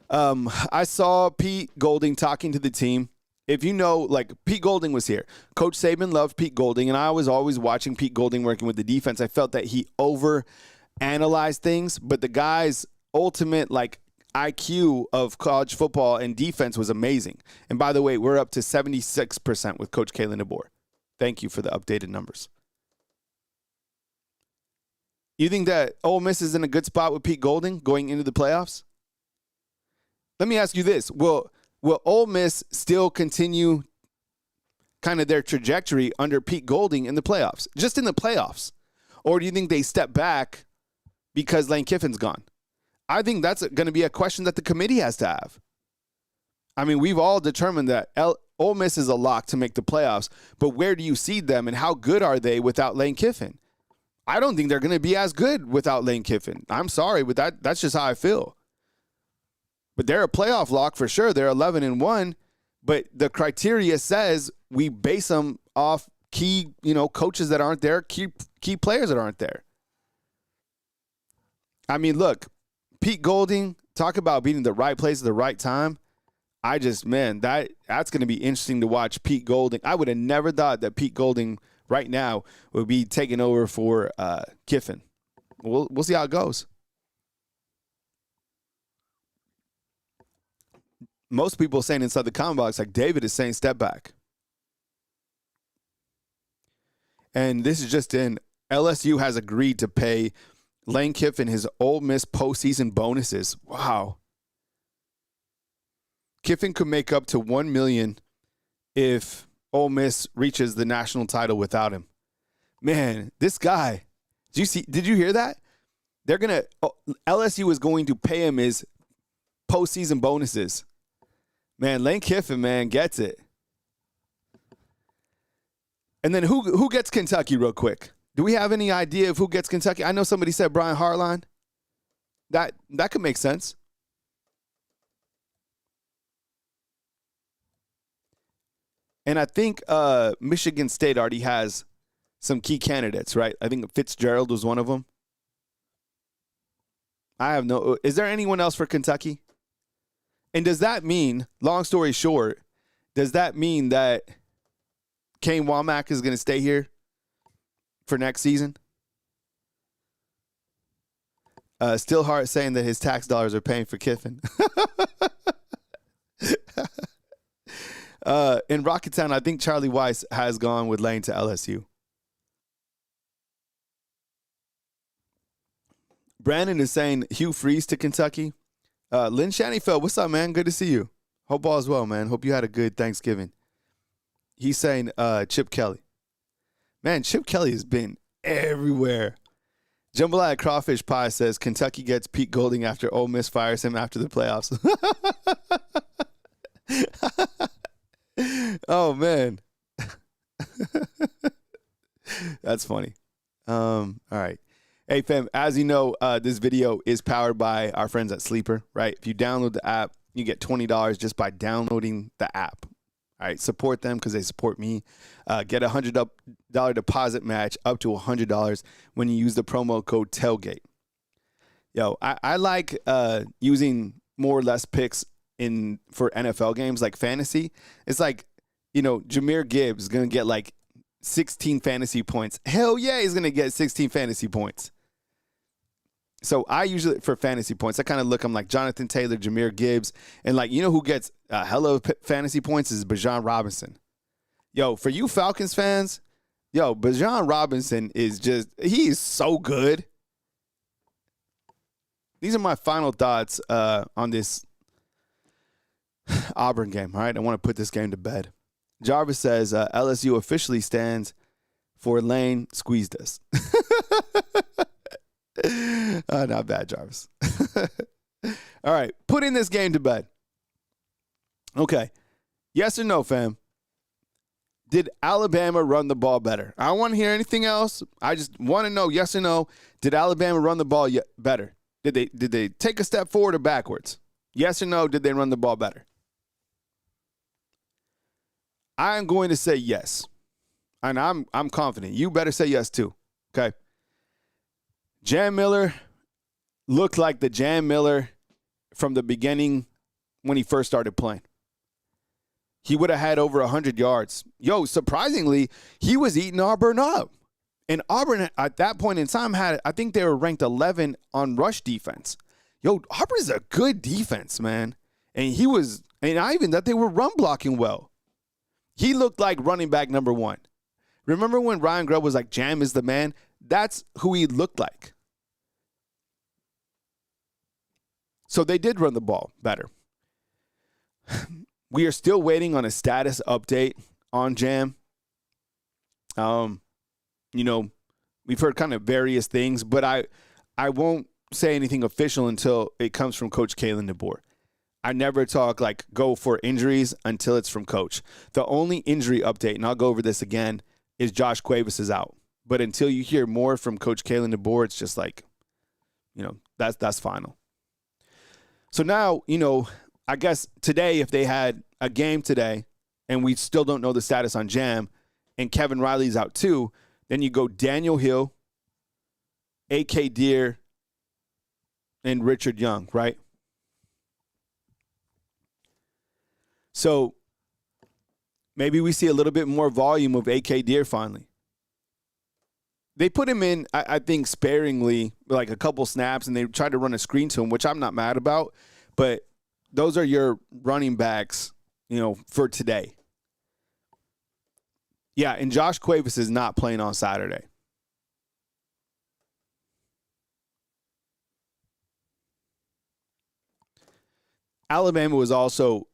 [SPEAKER 1] I saw Pete Golding talking to the team. If you know, like, Pete Golding was here. Coach Saban loved Pete Golding, and I was always watching Pete Golding working with the defense. I felt that he over-analyzed things, but the guy's ultimate, like, IQ of college football and defense was amazing. And by the way, we're up to 76% with Coach Kalen DeBoer. Thank you for the updated numbers. You think that Ole Miss is in a good spot with Pete Golding going into the playoffs? Let me ask you this. Will Ole Miss still continue kind of their trajectory under Pete Golding in the playoffs? Just in the playoffs? Or do you think they step back because Lane Kiffin's gone? I think that's going to be a question that the committee has to have. I mean, we've all determined that Ole Miss is a lock to make the playoffs, but where do you seed them and how good are they without Lane Kiffin? I don't think they're going to be as good without Lane Kiffin. I'm sorry, but that's just how I feel. But they're a playoff lock for sure. They're 11-1, but the criteria says we base them off key, coaches that aren't there, key players that aren't there. I mean, look, Pete Golding, talk about being in the right place at the right time. That's going to be interesting to watch Pete Golding. I would have never thought that Pete Golding right now would be taking over for Kiffin. We'll see how it goes. Most people saying inside the comment box, like David is saying, step back. And this is just in. LSU has agreed to pay Lane Kiffin his Ole Miss postseason bonuses. Wow. Kiffin could make up to $1 million if Ole Miss reaches the national title without him. Man, this guy. Did you hear that? LSU is going to pay him his postseason bonuses. Man, Lane Kiffin, man, gets it. And then who gets Kentucky real quick? Do we have any idea of who gets Kentucky? I know somebody said Brian Hartline. That could make sense. And I think Michigan State already has some key candidates, right? I think Fitzgerald was one of them. Is there anyone else for Kentucky? And does that mean, long story short, does that mean that Kane Womack is going to stay here for next season? Stillheart saying that his tax dollars are paying for Kiffin. In Rocketown, I think Charlie Weiss has gone with Lane to LSU. Brandon is saying Hugh Freeze to Kentucky. Lynn Shannifeld, what's up, man? Good to see you. Hope all is well, man. Hope you had a good Thanksgiving. He's saying Chip Kelly. Man, Chip Kelly has been everywhere. Jambalaya Crawfish Pie says Kentucky gets Pete Golding after Ole Miss fires him after the playoffs. Oh, man. That's funny. All right. Hey, fam, as you know, this video is powered by our friends at Sleeper, right? If you download the app, you get $20 just by downloading the app. All right, support them because they support me. Get a $100 deposit match up to $100 when you use the promo code TAILGATE. Yo, I like using more or less picks for NFL games like fantasy. It's like, Jahmyr Gibbs is going to get like 16 fantasy points. Hell yeah, he's going to get 16 fantasy points. So I usually, for fantasy points, I kind of look, I'm like Jonathan Taylor, Jahmyr Gibbs, and like, who gets a hell of fantasy points is Bijan Robinson. Yo, for you Falcons fans, Bijan Robinson he's so good. These are my final thoughts on this Auburn game, all right? I want to put this game to bed. Jarvis says LSU officially stands for Lane squeezed us. Not bad, Jarvis. All right, putting this game to bed. Okay, yes or no, fam? Did Alabama run the ball better? I don't want to hear anything else. I just want to know, yes or no, did Alabama run the ball better? Did they take a step forward or backwards? Yes or no, did they run the ball better? I'm going to say yes. And I'm confident. You better say yes too. Okay. Jam Miller looked like the Jam Miller from the beginning when he first started playing. He would have had over 100 yards. Yo, surprisingly, he was eating Auburn up. And Auburn, at that point in time, I think they were ranked 11 on rush defense. Yo, Auburn's a good defense, man. And I even thought they were run blocking well. He looked like running back number one. Remember when Ryan Grubb was like, Jam is the man? That's who he looked like. So they did run the ball better. We are still waiting on a status update on Jam. We've heard kind of various things, but I won't say anything official until it comes from Coach Kalen DeBoer. I never talk go for injuries until it's from Coach. The only injury update, and I'll go over this again, is Josh Cuevas is out. But until you hear more from Coach Kalen DeBoer, it's just that's final. So now, I guess today, if they had a game today and we still don't know the status on Jam and Kevin Riley's out too, then you go Daniel Hill, A.K. Deere, and Richard Young, right? So maybe we see a little bit more volume of A.K. Deere finally. They put him in, I think, sparingly, like a couple snaps, and they tried to run a screen to him, which I'm not mad about. But those are your running backs, for today. Yeah, and Josh Cuevas is not playing on Saturday. Alabama was also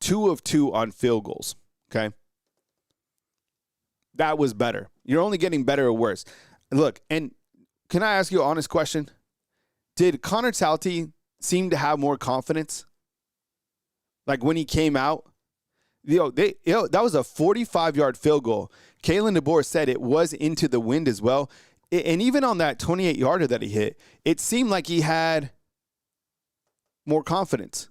[SPEAKER 1] 2 of 2 on field goals, okay? That was better. You're only getting better or worse. Look, and can I ask you an honest question? Did Connor Talty seem to have more confidence? Like when he came out? That was a 45-yard field goal. Kalen DeBoer said it was into the wind as well. And even on that 28-yarder that he hit, it seemed like he had more confidence.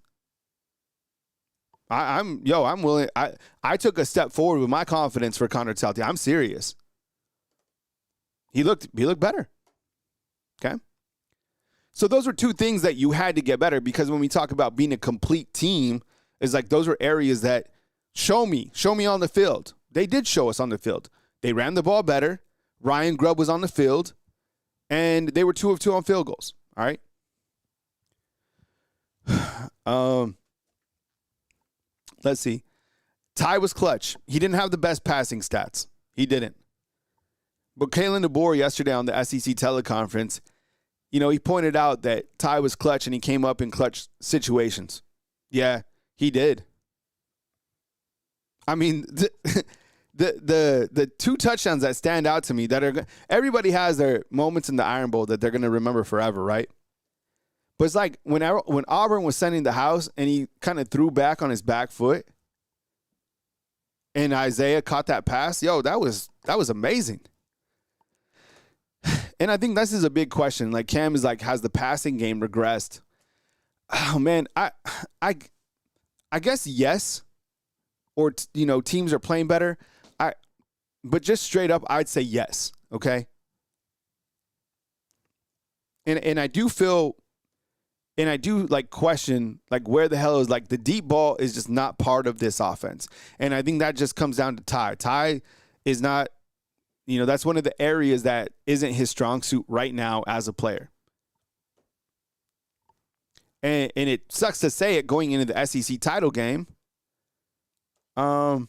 [SPEAKER 1] I'm willing. I took a step forward with my confidence for Connor Talty. I'm serious. He looked better. Okay. So those were two things that you had to get better, because when we talk about being a complete team, it's like those are areas that show me on the field. They did show us on the field. They ran the ball better. Ryan Grubb was on the field, and they were 2 of 2 on field goals. All right. Let's see. Ty was clutch. He didn't have the best passing stats. He didn't. But Kalen DeBoer yesterday on the SEC teleconference, he pointed out that Ty was clutch and he came up in clutch situations. Yeah, he did. I mean, the 2 touchdowns that stand out to me that are everybody has their moments in the Iron Bowl that they're going to remember forever, right? But it's like when Auburn was sending the house and he kind of threw back on his back foot and Isaiah caught that pass, that was amazing. And I think this is a big question. Like Cam is like, has the passing game regressed? Oh man, I guess yes. Or teams are playing better. But just straight up, I'd say yes. Okay. And I do feel. And I do question where the hell is the deep ball is just not part of this offense. And I think that just comes down to Ty. Ty is not, that's one of the areas that isn't his strong suit right now as a player. And it sucks to say it going into the SEC title game. But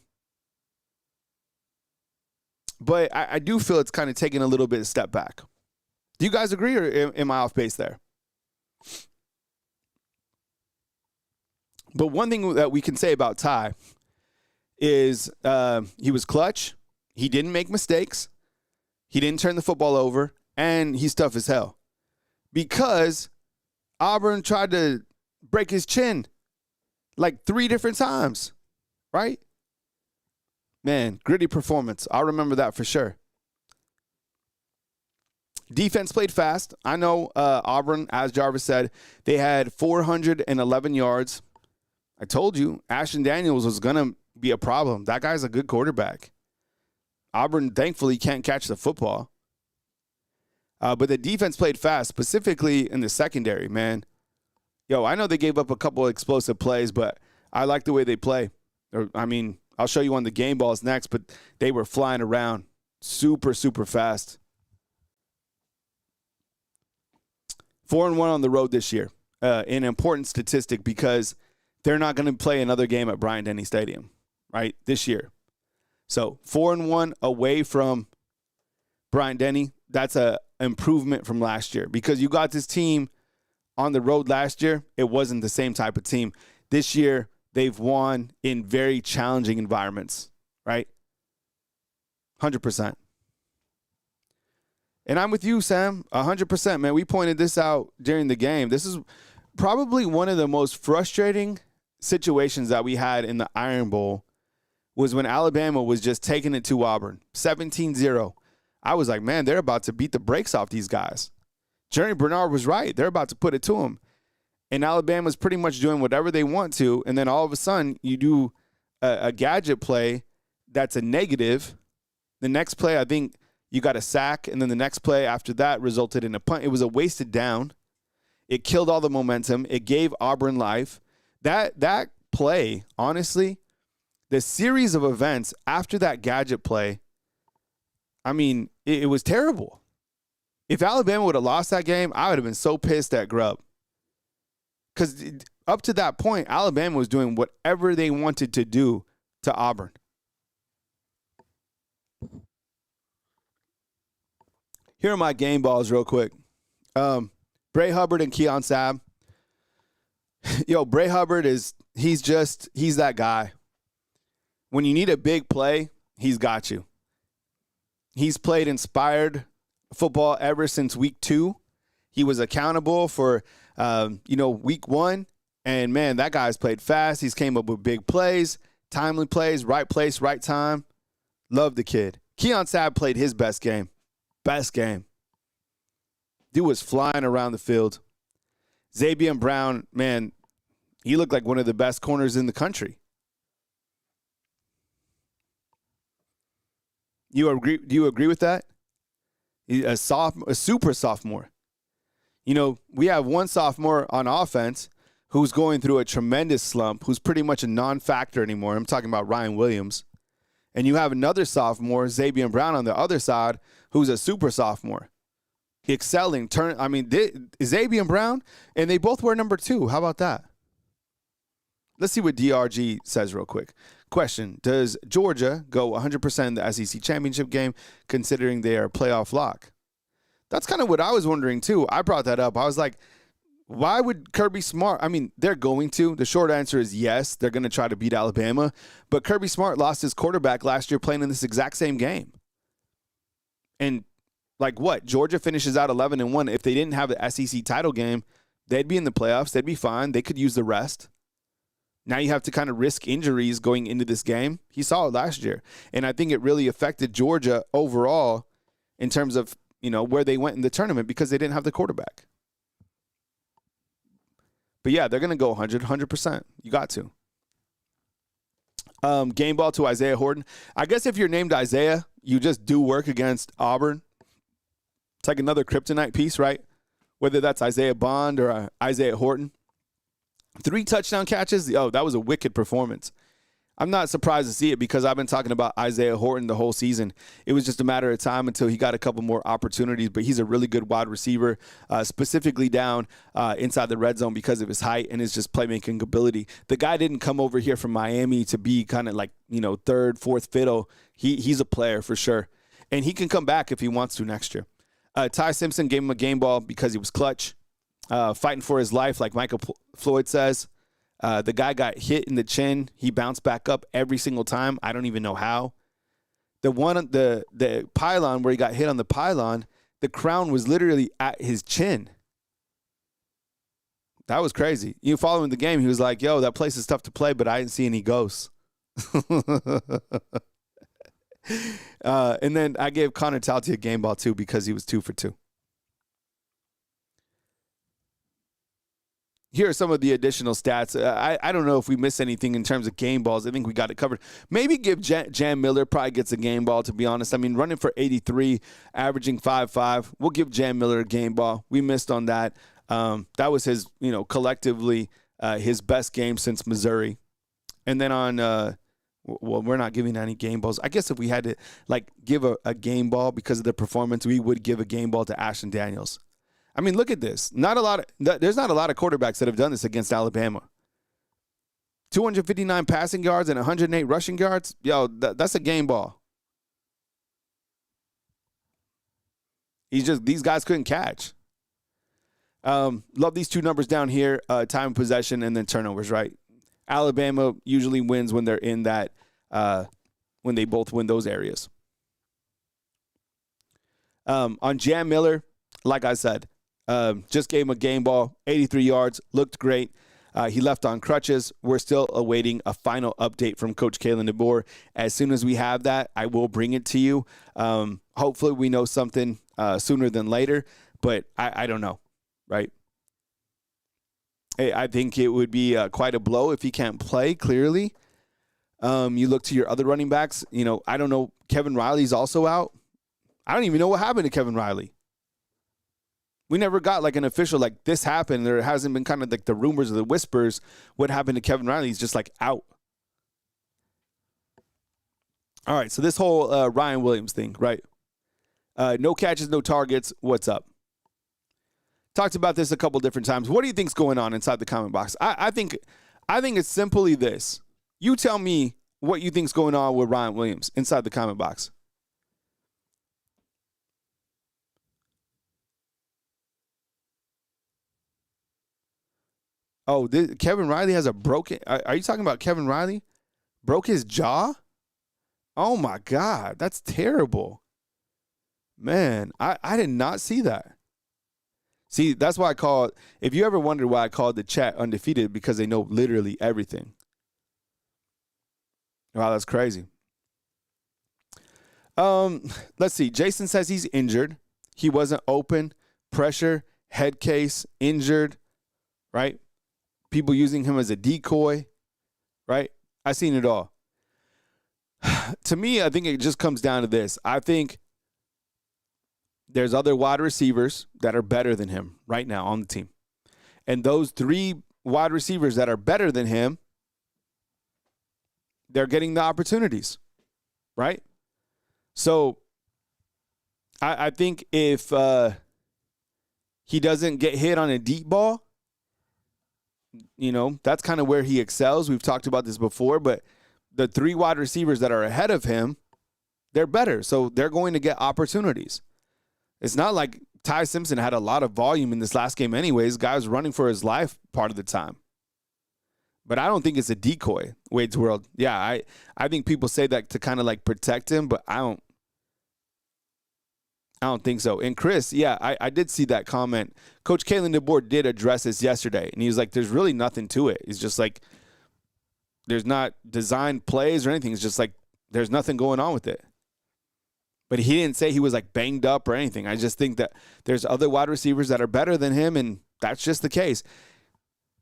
[SPEAKER 1] I do feel it's kind of taking a little bit of step back. Do you guys agree, or am I off base there? But one thing that we can say about Ty is he was clutch. He didn't make mistakes. He didn't turn the football over. And he's tough as hell. Because Auburn tried to break his chin 3 different times. Right? Man, gritty performance. I'll remember that for sure. Defense played fast. I know Auburn, as Jarvis said, they had 411 yards. I told you, Ashton Daniels was going to be a problem. That guy's a good quarterback. Auburn, thankfully, can't catch the football. But the defense played fast, specifically in the secondary, man. Yo, I know they gave up a couple of explosive plays, but I like the way they play. I'll show you on the game balls next, but they were flying around super, super fast. 4-1 on the road this year. An important statistic because they're not going to play another game at Bryant-Denny Stadium, right, this year. So 4-1 away from Bryant-Denny, that's an improvement from last year because you got this team on the road last year. It wasn't the same type of team. This year, they've won in very challenging environments, right? 100%. And I'm with you, Sam, 100%, man. We pointed this out during the game. This is probably one of the most frustrating situations that we had in the Iron Bowl was when Alabama was just taking it to Auburn, 17-0. I was like, man, they're about to beat the brakes off these guys. Jerry Bernard was right. They're about to put it to them. And Alabama's pretty much doing whatever they want to. And then all of a sudden, you do a gadget play that's a negative. The next play, I think you got a sack. And then the next play after that resulted in a punt. It was a wasted down. It killed all the momentum. It gave Auburn life. That play, honestly, the series of events after that gadget play, I mean, it was terrible. If Alabama would have lost that game, I would have been so pissed at Grubb. Because up to that point, Alabama was doing whatever they wanted to do to Auburn. Here are my game balls real quick. Bray Hubbard and Keon Sabb. Yo, Bray Hubbard he's that guy. When you need a big play, he's got you. He's played inspired football ever since week 2. He was accountable for, week 1. And, man, that guy's played fast. He's came up with big plays, timely plays, right place, right time. Love the kid. Keon Sabb played his best game. Best game. Dude was flying around the field. Xavier Brown, man, he looked like one of the best corners in the country. You agree? Do you agree with that? A super sophomore. We have one sophomore on offense who's going through a tremendous slump, who's pretty much a non-factor anymore. I'm talking about Ryan Williams. And you have another sophomore, Xavier Brown, on the other side, who's a super sophomore. Excelling. Xavier Brown, and they both wear number 2. How about that? Let's see what DRG says real quick. Question, does Georgia go 100% in the SEC championship game considering they are a playoff lock? That's kind of what I was wondering, too. I brought that up. I was like, why would Kirby Smart? I mean, they're going to. The short answer is yes, they're going to try to beat Alabama. But Kirby Smart lost his quarterback last year playing in this exact same game. And like what? Georgia finishes out 11-1. If they didn't have the SEC title game, they'd be in the playoffs. They'd be fine. They could use the rest. Now you have to kind of risk injuries going into this game. He saw it last year. And I think it really affected Georgia overall in terms of, where they went in the tournament because they didn't have the quarterback. But, yeah, they're going to go 100%. You got to. Game ball to Isaiah Horton. I guess if you're named Isaiah, you just do work against Auburn. It's like another kryptonite piece, right? Whether that's Isaiah Bond or Isaiah Horton. 3 touchdown catches. Oh, that was a wicked performance. I'm not surprised to see it because I've been talking about Isaiah Horton the whole season. It was just a matter of time until he got a couple more opportunities, but he's a really good wide receiver, specifically down inside the red zone because of his height and his just playmaking ability. The guy didn't come over here from Miami to be kind of like, third, fourth fiddle. He's a player for sure, and he can come back if he wants to next year. Ty Simpson gave him a game ball because he was clutch. Fighting for his life, like Michael Floyd says. The guy got hit in the chin. He bounced back up every single time. I don't even know how. The pylon where he got hit on the pylon, the crown was literally at his chin. That was crazy. Following the game, he was like, yo, that place is tough to play, but I didn't see any ghosts. And then I gave Connor Talty a game ball, too, because he was 2 for 2. here are some of the additional stats. I don't know if we missed anything in terms of game balls. I think we got it covered. Maybe give Jam Miller probably gets a game ball, to be honest. I mean, running for 83, averaging 5.5. We'll give Jam Miller a game ball. We missed on that. That was his, collectively his best game since Missouri. And then on, well, we're not giving any game balls. I guess if we had to give a game ball because of the performance, we would give a game ball to Ashton Daniels. I mean, look at this. There's not a lot of quarterbacks that have done this against Alabama. 259 passing yards and 108 rushing yards. Yo, that's a game ball. These guys couldn't catch. Love these two numbers down here, time of possession and then turnovers, right? Alabama usually wins when they're in that, when they both win those areas. On Jam Miller, like I said, just gave him a game ball, 83 yards, looked great. He left on crutches. We're still awaiting a final update from Coach Kalen DeBoer. As soon as we have that, I will bring it to you. Hopefully we know something sooner than later, but I don't know, right? I think it would be quite a blow if he can't play, clearly. You look to your other running backs. I don't know. Kevin Riley's also out. I don't even know what happened to Kevin Riley. We never got an official this happened. There hasn't been kind of the rumors or the whispers. What happened to Kevin Riley? He's just out. All right, so this whole Ryan Williams thing, right? No catches, no targets. What's up? Talked about this a couple different times. What do you think's going on inside the comment box? I think it's simply this. You tell me what you think's going on with Ryan Williams inside the comment box. Oh, Kevin Riley has a broken. Are you talking about Kevin Riley? Broke his jaw? Oh my God, that's terrible. Man, I did not see that. See, that's why I called. If you ever wondered why I called the chat undefeated, because they know literally everything. Wow, that's crazy. Let's see. Jason says he's injured. He wasn't open. Pressure, head case, injured, right? People using him as a decoy, right? I've seen it all. To me, I think it just comes down to this. I think there's other wide receivers that are better than him right now on the team. And those three wide receivers that are better than him, they're getting the opportunities, right? So I think if he doesn't get hit on a deep ball, that's kind of where he excels. We've talked about this before, but the three wide receivers that are ahead of him, they're better. So they're going to get opportunities. It's not like Ty Simpson had a lot of volume in this last game anyways. Guy was running for his life part of the time. But I don't think it's a decoy, Wade's World. Yeah, I think people say that to kind of protect him, but I don't think so. And Chris, yeah, I did see that comment. Coach Kalen DeBoer did address this yesterday, and he was like, there's really nothing to it. He's just there's not designed plays or anything. It's just there's nothing going on with it. But he didn't say he was banged up or anything. I just think that there's other wide receivers that are better than him, and that's just the case.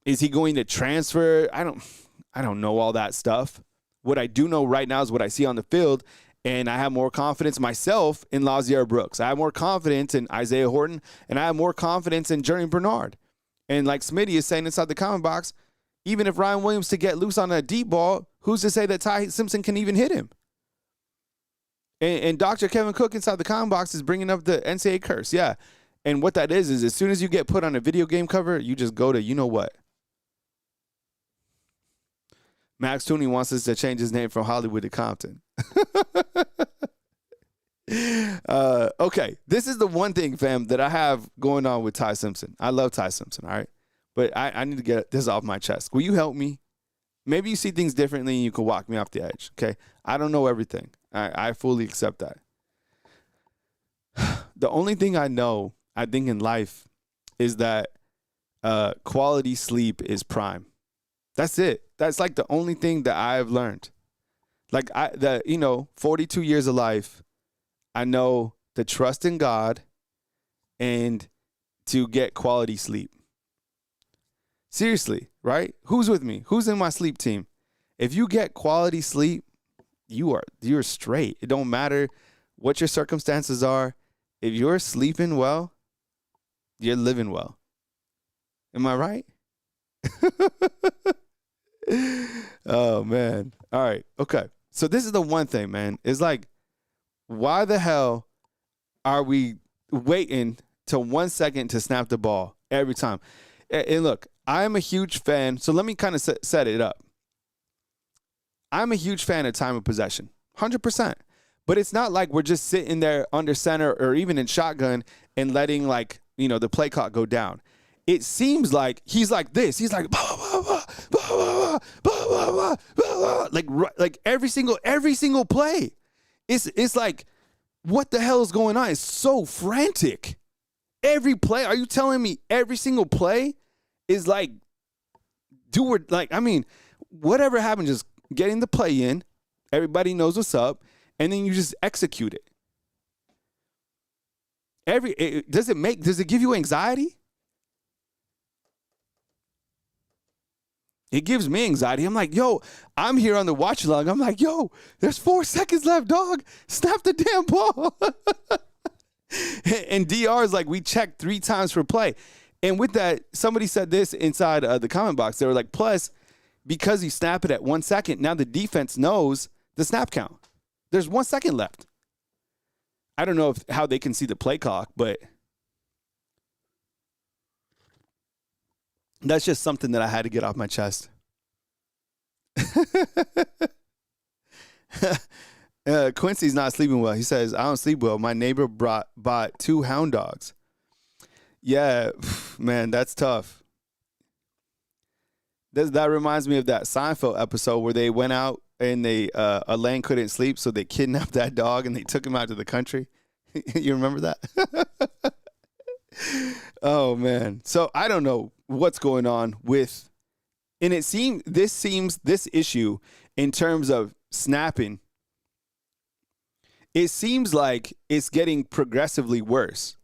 [SPEAKER 1] Is he going to transfer? I don't know all that stuff. What I do know right now is what I see on the field, and I have more confidence myself in Lazier Brooks. I have more confidence in Isaiah Horton, and I have more confidence in Jerry Bernard. And like Smitty is saying inside the comment box, even if Ryan Williams to get loose on a deep ball, who's to say that Ty Simpson can even hit him? And Dr. Kevin Cook inside the comment box is bringing up the NCAA curse. Yeah. And what that is as soon as you get put on a video game cover, you just go to you know what. Max Tooney wants us to change his name from Hollywood to Compton. Okay. This is the one thing, fam, that I have going on with Ty Simpson. I love Ty Simpson, all right? But I need to get this off my chest. Will you help me? Maybe you see things differently and you can walk me off the edge, okay? I don't know everything. I fully accept that. The only thing I know, I think, in life is that quality sleep is prime. That's it. That's the only thing that I've learned. 42 years of life, I know to trust in God and to get quality sleep. Seriously, right? Who's with me? Who's in my sleep team? If you get quality sleep, you're straight. It don't matter what your circumstances are. If you're sleeping well, you're living well. Am I right? Oh, man. All right. Okay. So this is the one thing, man. It's like, why the hell are we waiting till 1 second to snap the ball every time? And look, I'm a huge fan. So let me kind of set it up. I'm a huge fan of time of possession, 100%. But it's not like we're just sitting there under center or even in shotgun and letting, like, the play clock go down. It seems like he's like this. He's like, blah, blah, blah, blah, blah, blah, blah, blah, blah, like every single play. It's like, what the hell is going on? It's so frantic. Every play. Are you telling me every single play is like, whatever happens, just getting the play in. Everybody knows what's up, and then you just execute it. Does it give you anxiety? It gives me anxiety. I'm like, yo, I'm here on the watch log. I'm like, yo, there's 4 seconds left, dog. Snap the damn ball. And DR is like, we checked 3 times for play. And with that, somebody said this inside the comment box. They were like, plus, because you snap it at 1 second, now the defense knows the snap count. There's 1 second left. I don't know how they can see the play clock, but that's just something that I had to get off my chest. Quincy's not sleeping well. He says, I don't sleep well. My neighbor bought 2 hound dogs. Yeah, man, that's tough. That reminds me of that Seinfeld episode where they went out and Elaine couldn't sleep, so they kidnapped that dog and they took him out to the country. You remember that? Oh, man. So I don't know what's going on with, and this issue in terms of snapping, it seems like it's getting progressively worse.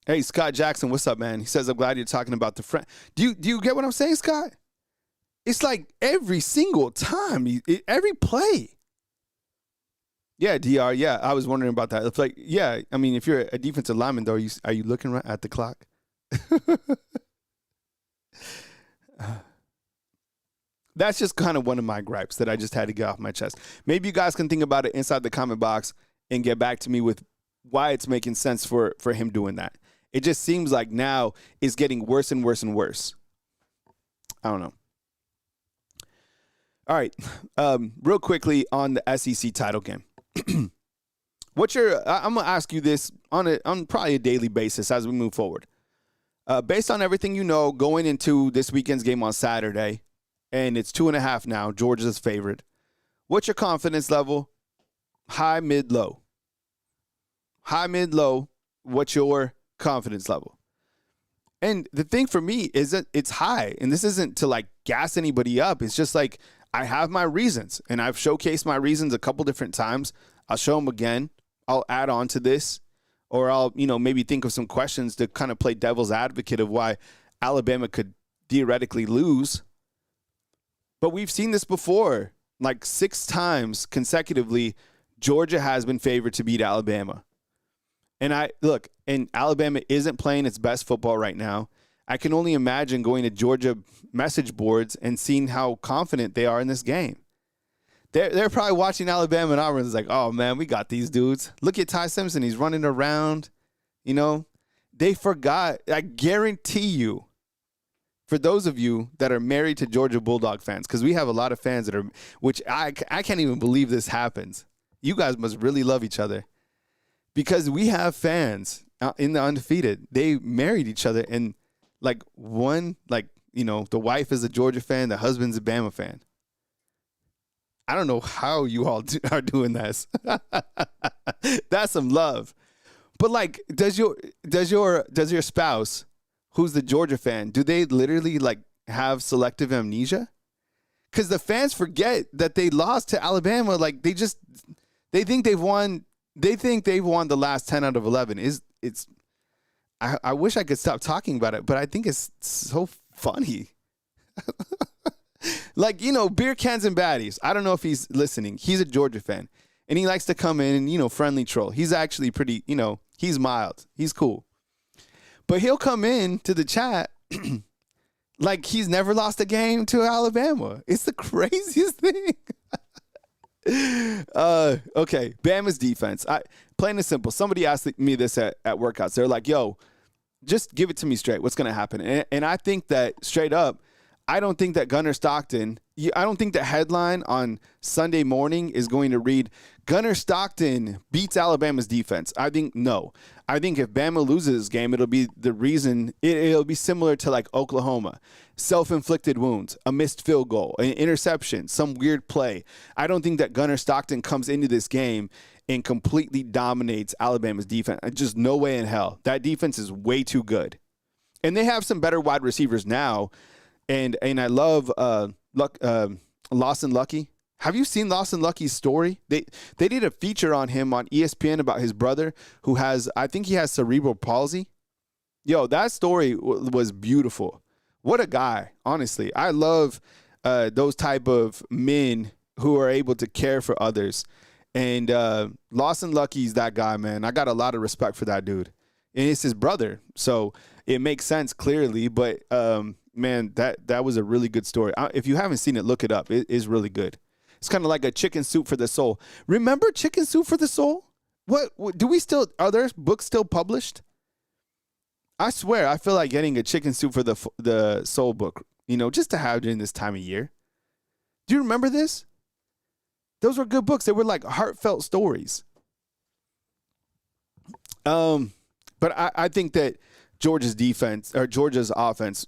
[SPEAKER 1] Hey, Scott Jackson, what's up, man? He says, I'm glad you're talking about the friend. Do you get what I'm saying, Scott? It's like every single time, every play. Yeah, DR, yeah, I was wondering about that. It's like, yeah, I mean, if you're a defensive lineman, though, are you looking right at the clock? That's just kind of one of my gripes that I just had to get off my chest. Maybe you guys can think about it inside the comment box and get back to me with why it's making sense for him doing that. It just seems like now it's getting worse and worse and worse. I don't know. All right. Real quickly on the SEC title game. I'm going to ask you this on probably a daily basis as we move forward. Based on everything you know going into this weekend's game on Saturday, and it's 2.5 now, Georgia's favorite. What's your confidence level? High, mid, low. High, mid, low. What's your confidence level? And the thing for me is that it's high, and this isn't to like gas anybody up. It's just like I have my reasons, and I've showcased my reasons a couple different times. I'll show them again. I'll add on to this, or I'll maybe think of some questions to kind of play devil's advocate of why Alabama could theoretically lose. But we've seen this before, like 6 times consecutively. Georgia has been favored to beat Alabama. And Alabama isn't playing its best football right now. I can only imagine going to Georgia message boards and seeing how confident they are in this game. They're probably watching Alabama and Auburn. It's like, oh, man, we got these dudes. Look at Ty Simpson. He's running around. They forgot. I guarantee you, for those of you that are married to Georgia Bulldog fans, because we have a lot of fans that are, which I can't even believe this happens. You guys must really love each other. Because we have fans in the undefeated. They married each other, and the wife is a Georgia fan, the husband's a Bama fan. I don't know how you all are doing this. That's some love. But does your spouse, who's the Georgia fan, do they literally have selective amnesia? Because the fans forget that they lost to Alabama. They think they've won. They think they've won the last 10 out of 11. I wish I could stop talking about it, but I think it's so funny. Like, beer cans and baddies. I don't know if he's listening. He's a Georgia fan, and he likes to come in and, friendly troll. He's actually pretty, he's mild. He's cool. But he'll come in to the chat like he's never lost a game to Alabama. It's the craziest thing. Okay, Bama's defense. Plain and simple. Somebody asked me this at workouts. They're like, yo, just give it to me straight. What's going to happen? And I think that straight up, I don't think that Gunnar Stockton, I don't think the headline on Sunday morning is going to read, Gunnar Stockton beats Alabama's defense. I think no. I think if Bama loses this game, it'll be the reason, it'll be similar to like Oklahoma. Self-inflicted wounds, a missed field goal, an interception, some weird play. I don't think that Gunnar Stockton comes into this game and completely dominates Alabama's defense. Just no way in hell. That defense is way too good. And they have some better wide receivers now. And I love Lawson Lucky. Have you seen Lawson Lucky's story? They did a feature on him on ESPN about his brother who has, I think he has cerebral palsy. Yo, that story was beautiful. What a guy, honestly. I love those type of men who are able to care for others. And Lawson Lucky's that guy, man. I got a lot of respect for that dude. And it's his brother. So it makes sense clearly, but man, that was a really good story. If you haven't seen it, look it up. It is really good. It's kind of like a chicken soup for the soul. Remember Chicken Soup for the Soul? What do we still, are there books still published? I swear, I feel like getting a Chicken Soup for the Soul book, just to have during this time of year. Do you remember this? Those were good books. They were like heartfelt stories. But I think that Georgia's defense or Georgia's offense,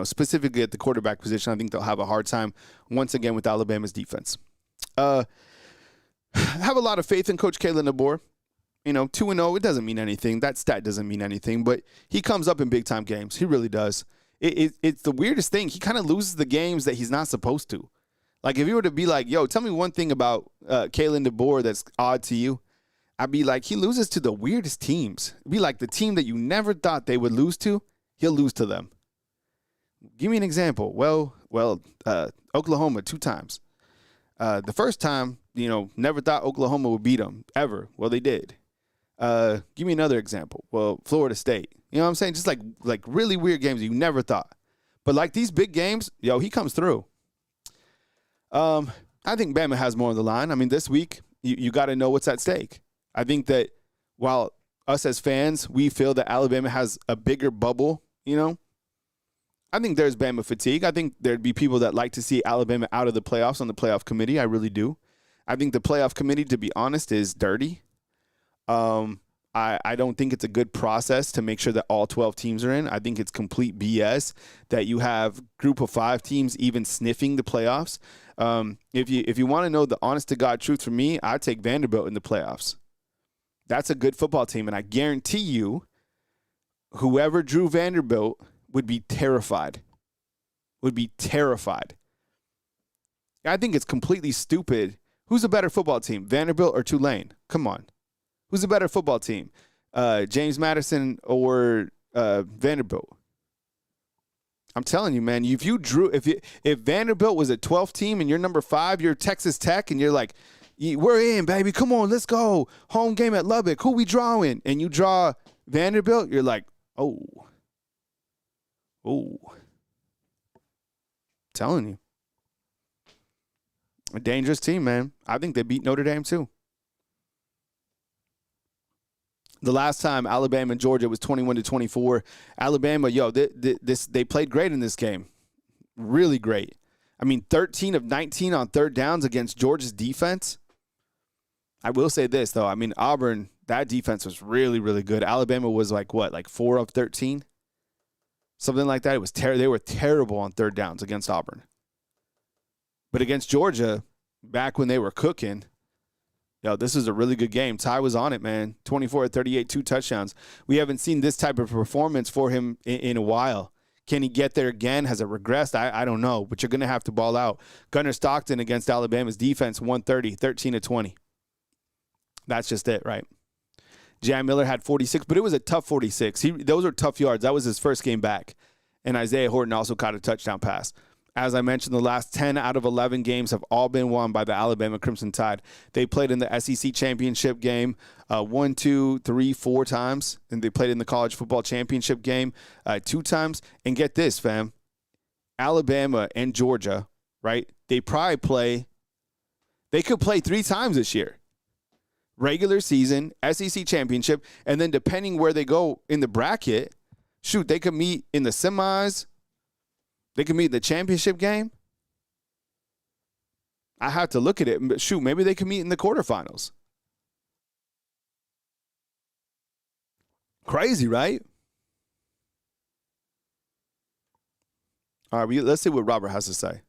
[SPEAKER 1] specifically at the quarterback position, I think they'll have a hard time once again with Alabama's defense. I have a lot of faith in Coach Kalen DeBoer. 2-0, it doesn't mean anything. That stat doesn't mean anything, but he comes up in big-time games. He really does. It's the weirdest thing. He kind of loses the games that he's not supposed to. Like, if you were to be like, yo, tell me one thing about Kalen DeBoer that's odd to you, I'd be like, he loses to the weirdest teams. It'd be like the team that you never thought they would lose to, he'll lose to them. Give me an example. Well, Oklahoma 2 times. The first time, never thought Oklahoma would beat them, ever. Well, they did. Give me another example. Well, Florida State. You know what I'm saying? Just like really weird games you never thought. But like these big games, yo, he comes through. I think Bama has more on the line. I mean, this week, you got to know what's at stake. I think that while us as fans, we feel that Alabama has a bigger bubble, I think there's Bama fatigue. I think there'd be people that like to see Alabama out of the playoffs on the playoff committee. I really do. I think the playoff committee, to be honest, is dirty. I don't think it's a good process to make sure that all 12 teams are in. I think it's complete BS that you have group of 5 teams even sniffing the playoffs. If you want to know the honest to God truth from me, I'd take Vanderbilt in the playoffs. That's a good football team, and I guarantee you whoever drew Vanderbilt would be terrified. I think it's completely stupid. Who's a better football team, Vanderbilt or Tulane? Come on. Who's a better football team, James Madison or Vanderbilt? I'm telling you, man, if Vanderbilt was a 12th team and you're number 5, you're Texas Tech, and you're like, we're in, baby. Come on, let's go. Home game at Lubbock. Who we drawing? And you draw Vanderbilt, you're like, oh. Telling you. A dangerous team, man. I think they beat Notre Dame, too. The last time Alabama and Georgia was 21-24. Alabama, they played great in this game. Really great. I mean, 13 of 19 on third downs against Georgia's defense. I will say this, though. I mean, Auburn, that defense was really, really good. Alabama was like 4 of 13? Something like that. It was they were terrible on third downs against Auburn. But against Georgia, back when they were cooking, this is a really good game. Ty was on it, man. 24-38, 2 touchdowns. We haven't seen this type of performance for him in a while. Can he get there again? Has it regressed? I don't know, but you're going to have to ball out. Gunnar Stockton against Alabama's defense, 130, 13-20. That's just it, right? Jan Miller had 46, but it was a tough 46. Those were tough yards. That was his first game back. And Isaiah Horton also caught a touchdown pass. As I mentioned, the last 10 out of 11 games have all been won by the Alabama Crimson Tide. They played in the SEC championship game 1, 2, 3, 4 times. And they played in the college football championship game 2 times. And get this, fam. Alabama and Georgia, right? They could play 3 times this year. Regular season, SEC championship, and then depending where they go in the bracket, shoot, they could meet in the semis. They could meet in the championship game. I have to look at it, but shoot, maybe they could meet in the quarterfinals. Crazy, right? All right, let's see what Robert has to say.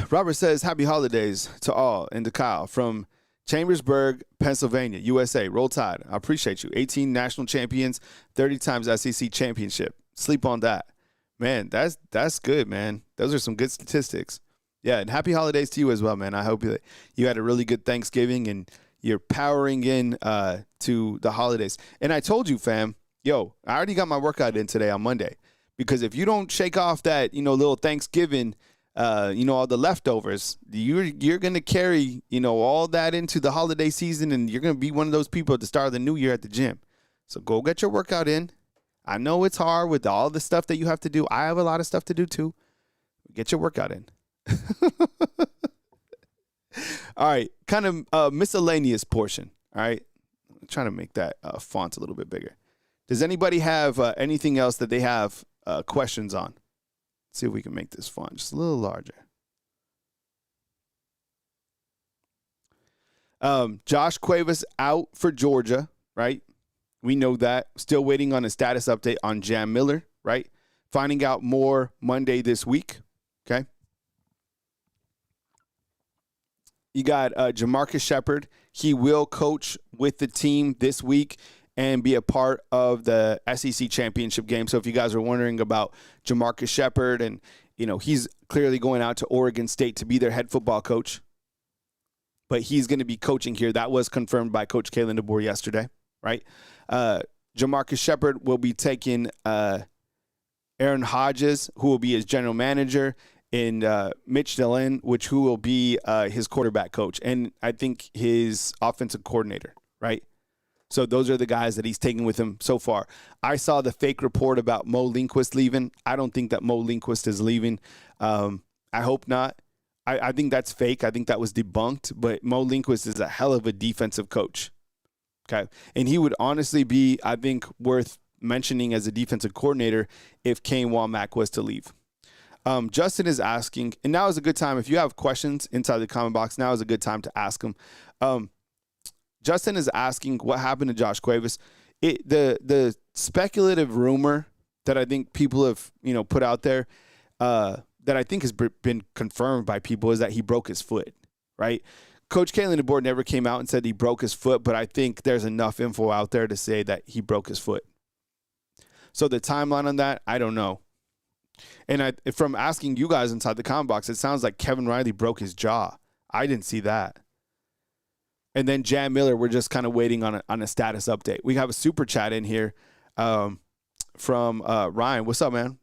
[SPEAKER 1] Robert says, happy holidays to all and to Kyle from Chambersburg, Pennsylvania, USA. Roll Tide. I appreciate you. 18 national champions, 30 times SEC championship. Sleep on that. Man, that's good, man. Those are some good statistics. Yeah, and happy holidays to you as well, man. I hope you had a really good Thanksgiving and you're powering in to the holidays. And I told you, fam, I already got my workout in today on Monday. Because if you don't shake off that, little Thanksgiving, all the leftovers, you're going to carry, all that into the holiday season, and you're going to be one of those people at the start of the new year at the gym. So go get your workout in. I know it's hard with all the stuff that you have to do. I have a lot of stuff to do too. Get your workout in. All right, kind of miscellaneous portion. All right, I'm trying to make that font a little bit bigger. Does anybody have anything else that they have questions on? Let's see if we can make this font just a little larger. Josh Cuevas out for Georgia, right? We know that. Still waiting on a status update on Jan Miller, right? Finding out more Monday this week, okay? You got Jamarcus Shepard. He will coach with the team this week and be a part of the SEC championship game. So if you guys are wondering about Jamarcus Shepard, and he's clearly going out to Oregon State to be their head football coach, but he's going to be coaching here. That was confirmed by Coach Kalen DeBoer yesterday, right? Jamarcus Shepard will be taking Aaron Hodges, who will be his general manager, and Mitch Dillon, who will be his quarterback coach, and I think his offensive coordinator, right? So those are the guys that he's taking with him so far. I saw the fake report about Mo Linquist leaving. I don't think that Mo Linquist is leaving. I hope not. I think that's fake. I think that was debunked. But Mo Linquist is a hell of a defensive coach. Okay. And he would honestly be, I think, worth mentioning as a defensive coordinator if Kane Womack was to leave. Justin is asking, and now is a good time. If you have questions inside the comment box, now is a good time to ask them. Justin is asking what happened to Josh Cuevas. The speculative rumor that I think people have put out there that I think has been confirmed by people is that he broke his foot, right? Coach Kalen DeBoer never came out and said he broke his foot, but I think there's enough info out there to say that he broke his foot. So the timeline on that, I don't know. And from asking you guys inside the comment box, it sounds like Kevin Riley broke his jaw. I didn't see that. And then Jan Miller, we're just kind of waiting on a status update. We have a super chat in here from Ryan. What's up, man?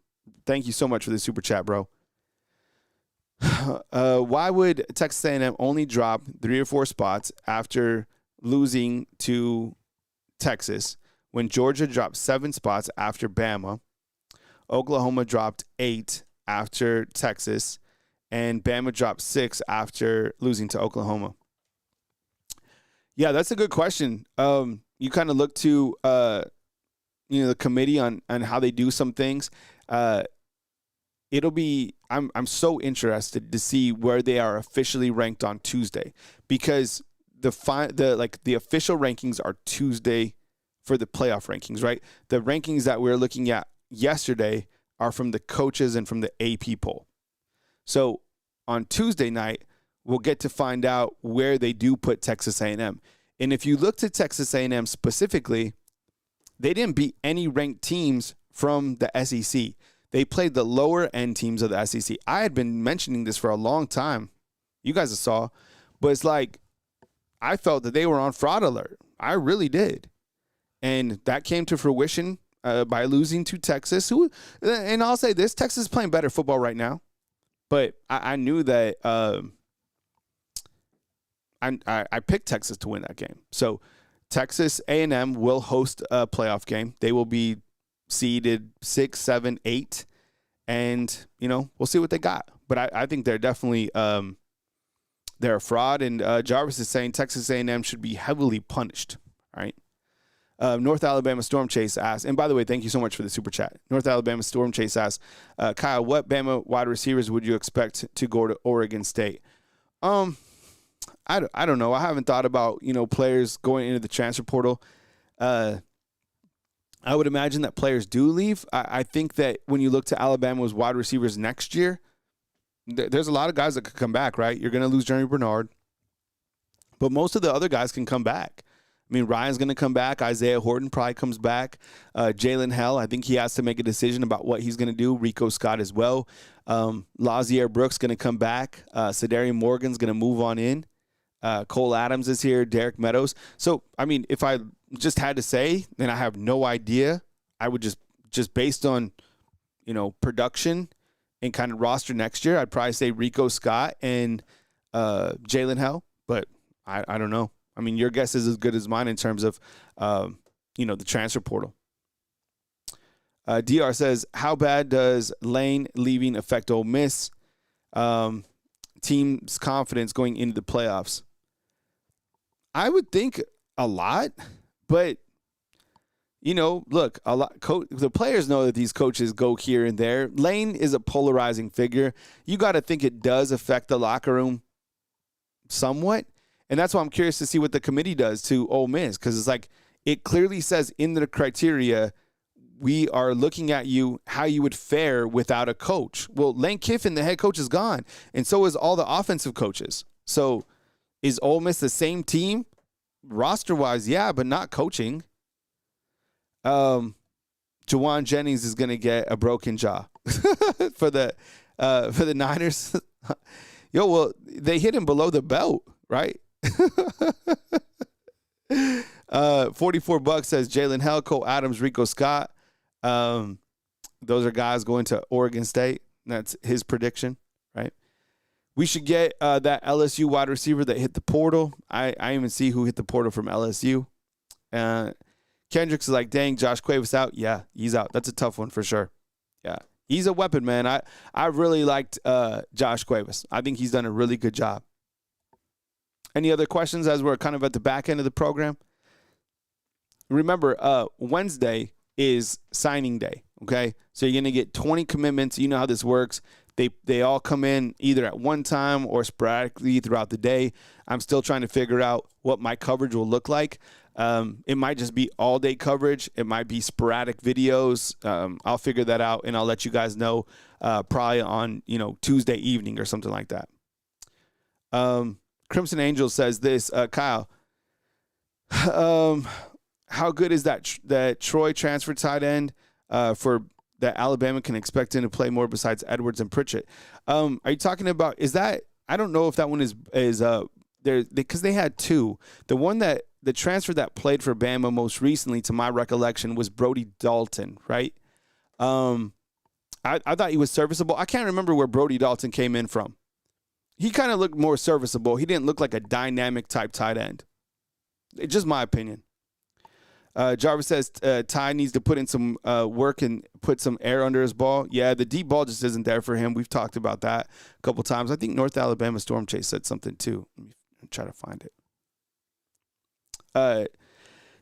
[SPEAKER 1] Thank you so much for the super chat, bro. Why would Texas A&M only drop 3 or 4 spots after losing to Texas when Georgia dropped 7 spots after Bama, Oklahoma dropped 8 after Texas, and Bama dropped 6 after losing to Oklahoma? Yeah, that's a good question. You kind of look to the committee on how they do some things. It'll be I'm so interested to see where they are officially ranked on Tuesday, because the official rankings are Tuesday for the playoff rankings, right? The rankings that we were looking at yesterday are from the coaches and from the AP poll. So on Tuesday night, we'll get to find out where they do put Texas A&M. And if you look at Texas A&M specifically, they didn't beat any ranked teams from the SEC. They played the lower end teams of the SEC. I had been mentioning this for a long time. You guys saw, but it's like I felt that they were on fraud alert. I really did. And that came to fruition by losing to Texas. And I'll say this, Texas is playing better football right now. But I knew that I picked Texas to win that game. So Texas A&M will host a playoff game. They will be seeded 6, 7, 8. And, we'll see what they got. But I think they're definitely they're a fraud. And Jarvis is saying Texas A&M should be heavily punished, right? North Alabama Storm Chase asks, and by the way, thank you so much for the super chat. North Alabama Storm Chase asks, Kyle, what Bama wide receivers would you expect to go to Oregon State? I don't know. I haven't thought about, players going into the transfer portal. I would imagine that players do leave. I think that when you look to Alabama's wide receivers next year, there's a lot of guys that could come back, right? You're going to lose Jeremy Bernard, but most of the other guys can come back. I mean, Ryan's going to come back. Isaiah Horton probably comes back. Jalen Hell, I think he has to make a decision about what he's going to do. Rico Scott as well. Lazier Brooks going to come back. Sadarian Morgan's going to move on in. Cole Adams is here. Derek Meadows. So, I mean, if I just had to say, and I have no idea, I would just based on, production and kind of roster next year, I'd probably say Rico Scott and Jalen Hell. But I don't know. I mean, your guess is as good as mine in terms of, the transfer portal. DR says, how bad does Lane leaving affect Ole Miss team's confidence going into the playoffs? I would think a lot, but, look, a lot. The players know that these coaches go here and there. Lane is a polarizing figure. You got to think it does affect the locker room somewhat. And that's why I'm curious to see what the committee does to Ole Miss, because it's like it clearly says in the criteria, we are looking at you how you would fare without a coach. Well, Lane Kiffin, the head coach, is gone, and so is all the offensive coaches. So is Ole Miss the same team roster-wise? Yeah, but not coaching. Jawan Jennings is going to get a broken jaw for the Niners. Well, they hit him below the belt, right? $44 says Jalen Hell, Cole Adams, Rico Scott. Those are guys going to Oregon State. That's his prediction, right? We should get that LSU wide receiver that hit the portal. I even see who hit the portal from LSU. Kendricks is like, dang, Josh Cuevas out. Yeah, he's out. That's a tough one for sure. Yeah, he's a weapon, man. I really liked Josh Cuevas. I think he's done a really good job. Any other questions as we're kind of at the back end of the program? Remember, Wednesday is signing day, okay? So you're going to get 20 commitments. You know how this works. They all come in either at one time or sporadically throughout the day. I'm still trying to figure out what my coverage will look like. It might just be all-day coverage. It might be sporadic videos. I'll figure that out, and I'll let you guys know probably on Tuesday evening or something like that. Crimson Angel says this, Kyle, how good is that Troy transfer tight end for that Alabama can expect him to play more besides Edwards and Pritchett? Are you talking about, is that, I don't know if that one is there, because they had two. The transfer that played for Bama most recently, to my recollection, was Brody Dalton, right? I thought he was serviceable. I can't remember where Brody Dalton came in from. He kind of looked more serviceable. He didn't look like a dynamic type tight end. It's just my opinion. Jarvis says Ty needs to put in some work and put some air under his ball. Yeah, the deep ball just isn't there for him. We've talked about that a couple times. I think North Alabama Storm Chase said something too. Let me try to find it.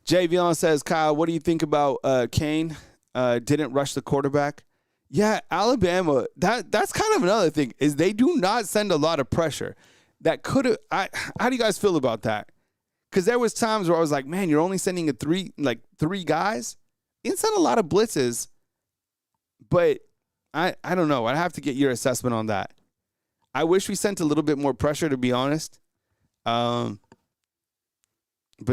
[SPEAKER 1] Jay Vion says, Kyle, what do you think about Kane? Didn't rush the quarterback. Yeah, Alabama, that's kind of another thing, is they do not send a lot of pressure. That could have, how do you guys feel about that? Because there was times where I was like, man, you're only sending three guys. You didn't send a lot of blitzes, but I don't know. I'd have to get your assessment on that. I wish we sent a little bit more pressure, to be honest. But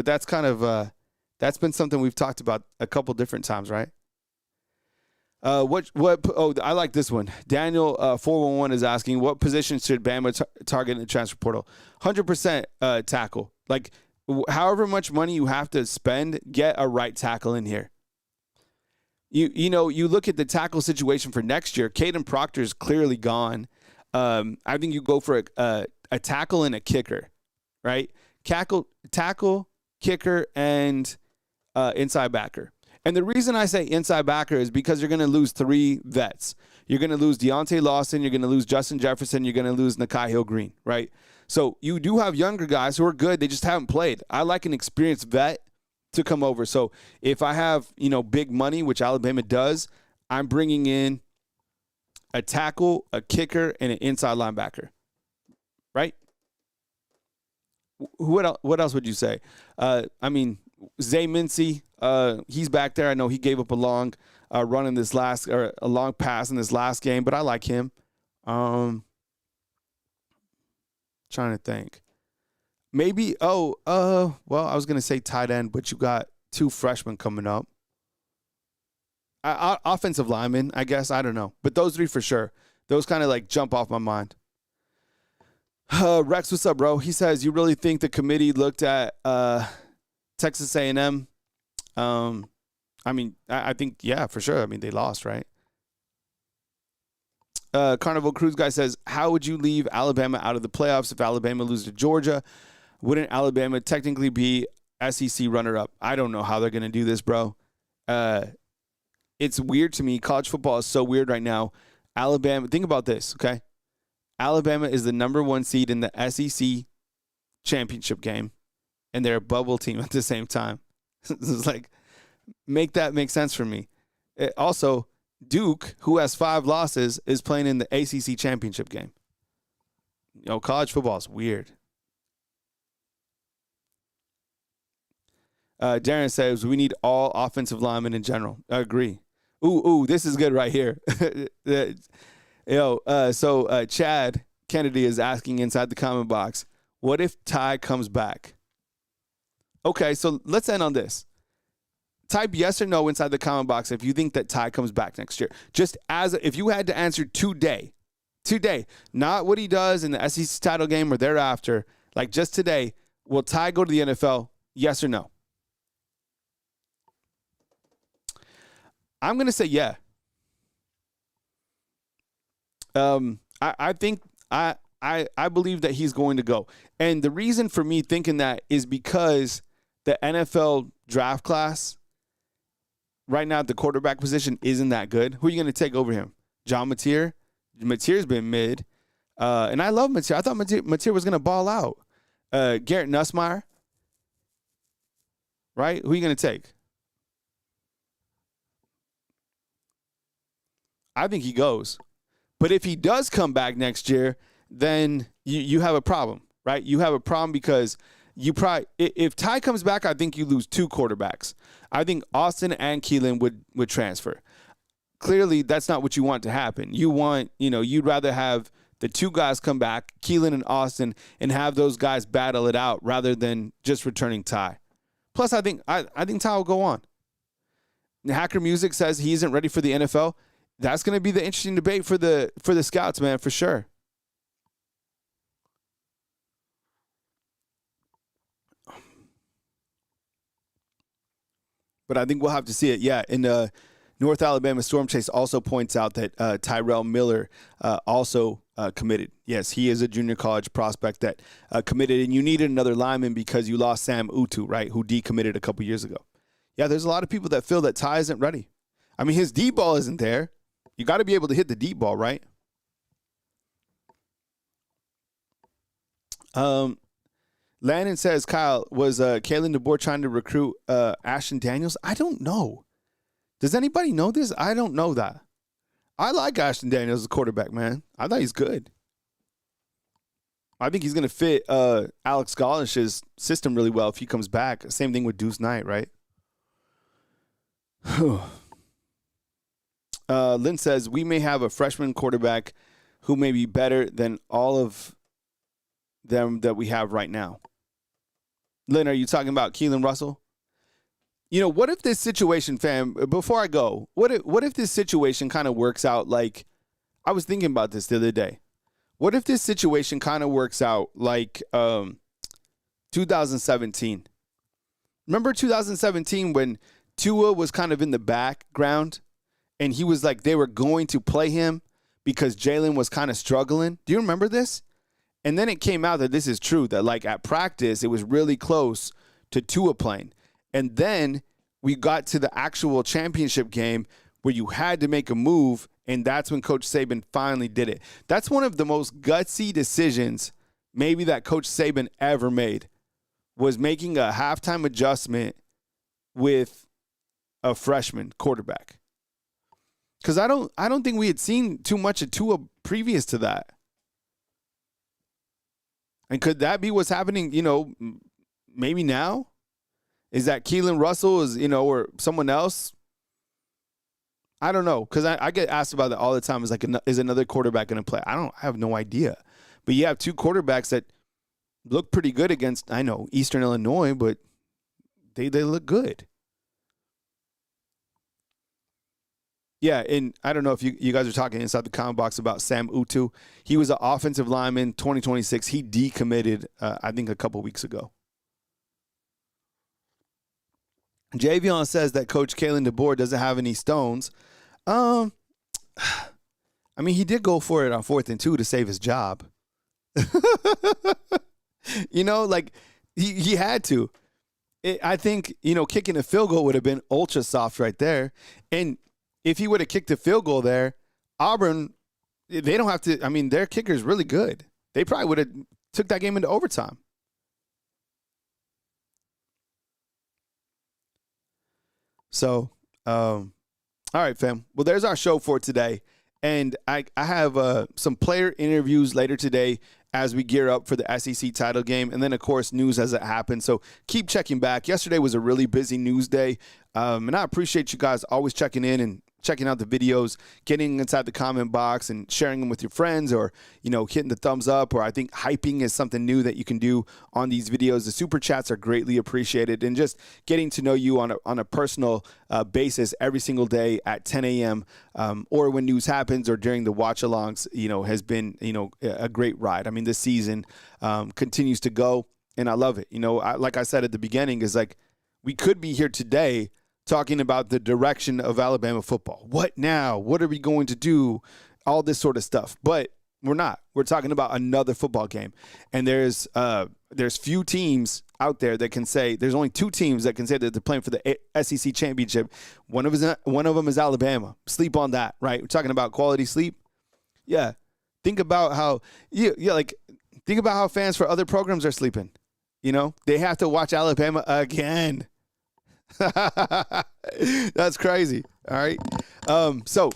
[SPEAKER 1] that's kind of, that's been something we've talked about a couple different times, right? I like this one. Daniel 411 is asking, what position should Bama target in the transfer portal? 100% tackle. Like, however much money you have to spend, get a right tackle in here. You look at the tackle situation for next year. Caden Proctor is clearly gone. I think you go for a tackle and a kicker, right? Tackle, kicker, and inside backer. And the reason I say inside backer is because you're going to lose 3 vets. You're going to lose Deontay Lawson. You're going to lose Justin Jefferson. You're going to lose Nakai Hill-Green, right? So you do have younger guys who are good. They just haven't played. I like an experienced vet to come over. So if I have, big money, which Alabama does, I'm bringing in a tackle, a kicker, and an inside linebacker, right? What else would you say? Zay Mincy, he's back there. I know he gave up a long run in this a long pass in this last game, but I like him. Trying to think. Maybe, I was going to say tight end, but you got 2 freshmen coming up. Offensive linemen, I guess. I don't know. But those 3 for sure. Those kind of like jump off my mind. Rex, what's up, bro? He says, you really think the committee looked at Texas A&M? I think, yeah, for sure. I mean, they lost, right? Carnival Cruise guy says, how would you leave Alabama out of the playoffs if Alabama loses to Georgia? Wouldn't Alabama technically be SEC runner-up? I don't know how they're going to do this, bro. It's weird to me. College football is so weird right now. Alabama, think about this, okay? Alabama is the number 1 seed in the SEC championship game, and they're a bubble team at the same time. It's like, make that make sense for me. Also, Duke, who has 5 losses, is playing in the ACC championship game. College football is weird. Darren says, we need all offensive linemen in general. I agree. Ooh, this is good right here. So Chad Kennedy is asking inside the comment box, what if Ty comes back? Okay, so let's end on this. Type yes or no inside the comment box if you think that Ty comes back next year. Just if you had to answer today, not what he does in the SEC title game or thereafter, like just today, will Ty go to the NFL? Yes or no? I'm going to say yeah. I think I believe that he's going to go. And the reason for me thinking that is because the NFL draft class right now at the quarterback position isn't that good. Who are you going to take over him? John Mateer? Mateer's been mid. And I love Mateer. I thought Mateer was going to ball out. Garrett Nussmeier, right? Who are you going to take? I think he goes. But if he does come back next year, then you have a problem, right? You have a problem because if Ty comes back, I think you lose 2 quarterbacks. I think Austin and Keelan would transfer. Clearly, that's not what you want to happen. You'd rather have the 2 guys come back, Keelan and Austin, and have those guys battle it out rather than just returning Ty. Plus, I think Ty will go on. Hacker Music says he isn't ready for the NFL. That's going to be the interesting debate for the scouts, man, for sure. But I think we'll have to see it. Yeah, in North Alabama, Storm Chase also points out that Tyrell Miller also committed. Yes, he is a junior college prospect that committed, and you needed another lineman because you lost Sam Utu, right, who decommitted a couple years ago. Yeah, there's a lot of people that feel that Ty isn't ready. I mean, his deep ball isn't there. You got to be able to hit the deep ball, right? Landon says, Kyle, was Kalen DeBoer trying to recruit Ashton Daniels? I don't know. Does anybody know this? I don't know that. I like Ashton Daniels as a quarterback, man. I thought he's good. I think he's going to fit Alex Gollish's system really well if he comes back. Same thing with Deuce Knight, right? Lynn says, we may have a freshman quarterback who may be better than all of them that we have right now. Lynn, are you talking about Keelan Russell? What if this situation, fam, before I go, what if this situation kind of works out like, I was thinking about this the other day. What if this situation kind of works out like 2017. Remember 2017 when Tua was kind of in the background and he was like, they were going to play him because Jalen was kind of struggling? Do you remember this? And then it came out that this is true, that like at practice, it was really close to Tua playing. And then we got to the actual championship game where you had to make a move, and that's when Coach Saban finally did it. That's one of the most gutsy decisions maybe that Coach Saban ever made, was making a halftime adjustment with a freshman quarterback. Because I don't think we had seen too much of Tua previous to that. And could that be what's happening, maybe now? Is that Keelan Russell is, or someone else? I don't know, because I get asked about that all the time. Is like, is another quarterback going to play? I have no idea. But you have two quarterbacks that look pretty good against, I know, Eastern Illinois, but they look good. Yeah, and I don't know if you guys are talking inside the comment box about Sam Utu. He was an offensive lineman, 2026. He decommitted, I think, a couple weeks ago. Javion says that Coach Kalen DeBoer doesn't have any stones. I mean, he did go for it on 4th and 2 to save his job. Like he had to. I think, kicking a field goal would have been ultra soft right there. And if he would have kicked a field goal there, Auburn, they don't have to. I mean, their kicker is really good. They probably would have took that game into overtime. So, all right, fam. Well, there's our show for today. And I have some player interviews later today as we gear up for the SEC title game. And then, of course, news as it happens. So keep checking back. Yesterday was a really busy news day. And I appreciate you guys always checking in and checking out the videos, getting inside the comment box and sharing them with your friends, or, hitting the thumbs up, or I think hyping is something new that you can do on these videos. The super chats are greatly appreciated, and just getting to know you on a personal basis every single day at 10 a.m. Or when news happens or during the watch alongs, has been, a great ride. I mean, this season continues to go, and I love it. Like I said at the beginning, is like, we could be here today talking about the direction of Alabama football. What now? What are we going to do? All this sort of stuff. But we're not. We're talking about another football game. And there's few teams out there that can say, there's only 2 teams that can say that they're playing for the SEC championship. One of them is Alabama. Sleep on that, right? We're talking about quality sleep. Yeah. Think about how think about how fans for other programs are sleeping. They have to watch Alabama again. That's crazy. All right. So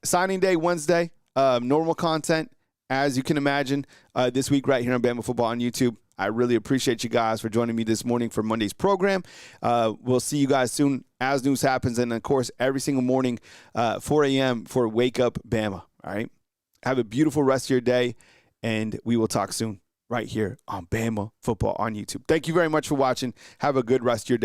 [SPEAKER 1] signing day Wednesday, normal content, as you can imagine, this week right here on Bama Football on YouTube. I really appreciate you guys for joining me this morning for Monday's program. We'll see you guys soon as news happens. And of course, every single morning, 4 a.m. for Wake Up Bama. All right. Have a beautiful rest of your day, and we will talk soon right here on Bama Football on YouTube. Thank you very much for watching. Have a good rest of your day.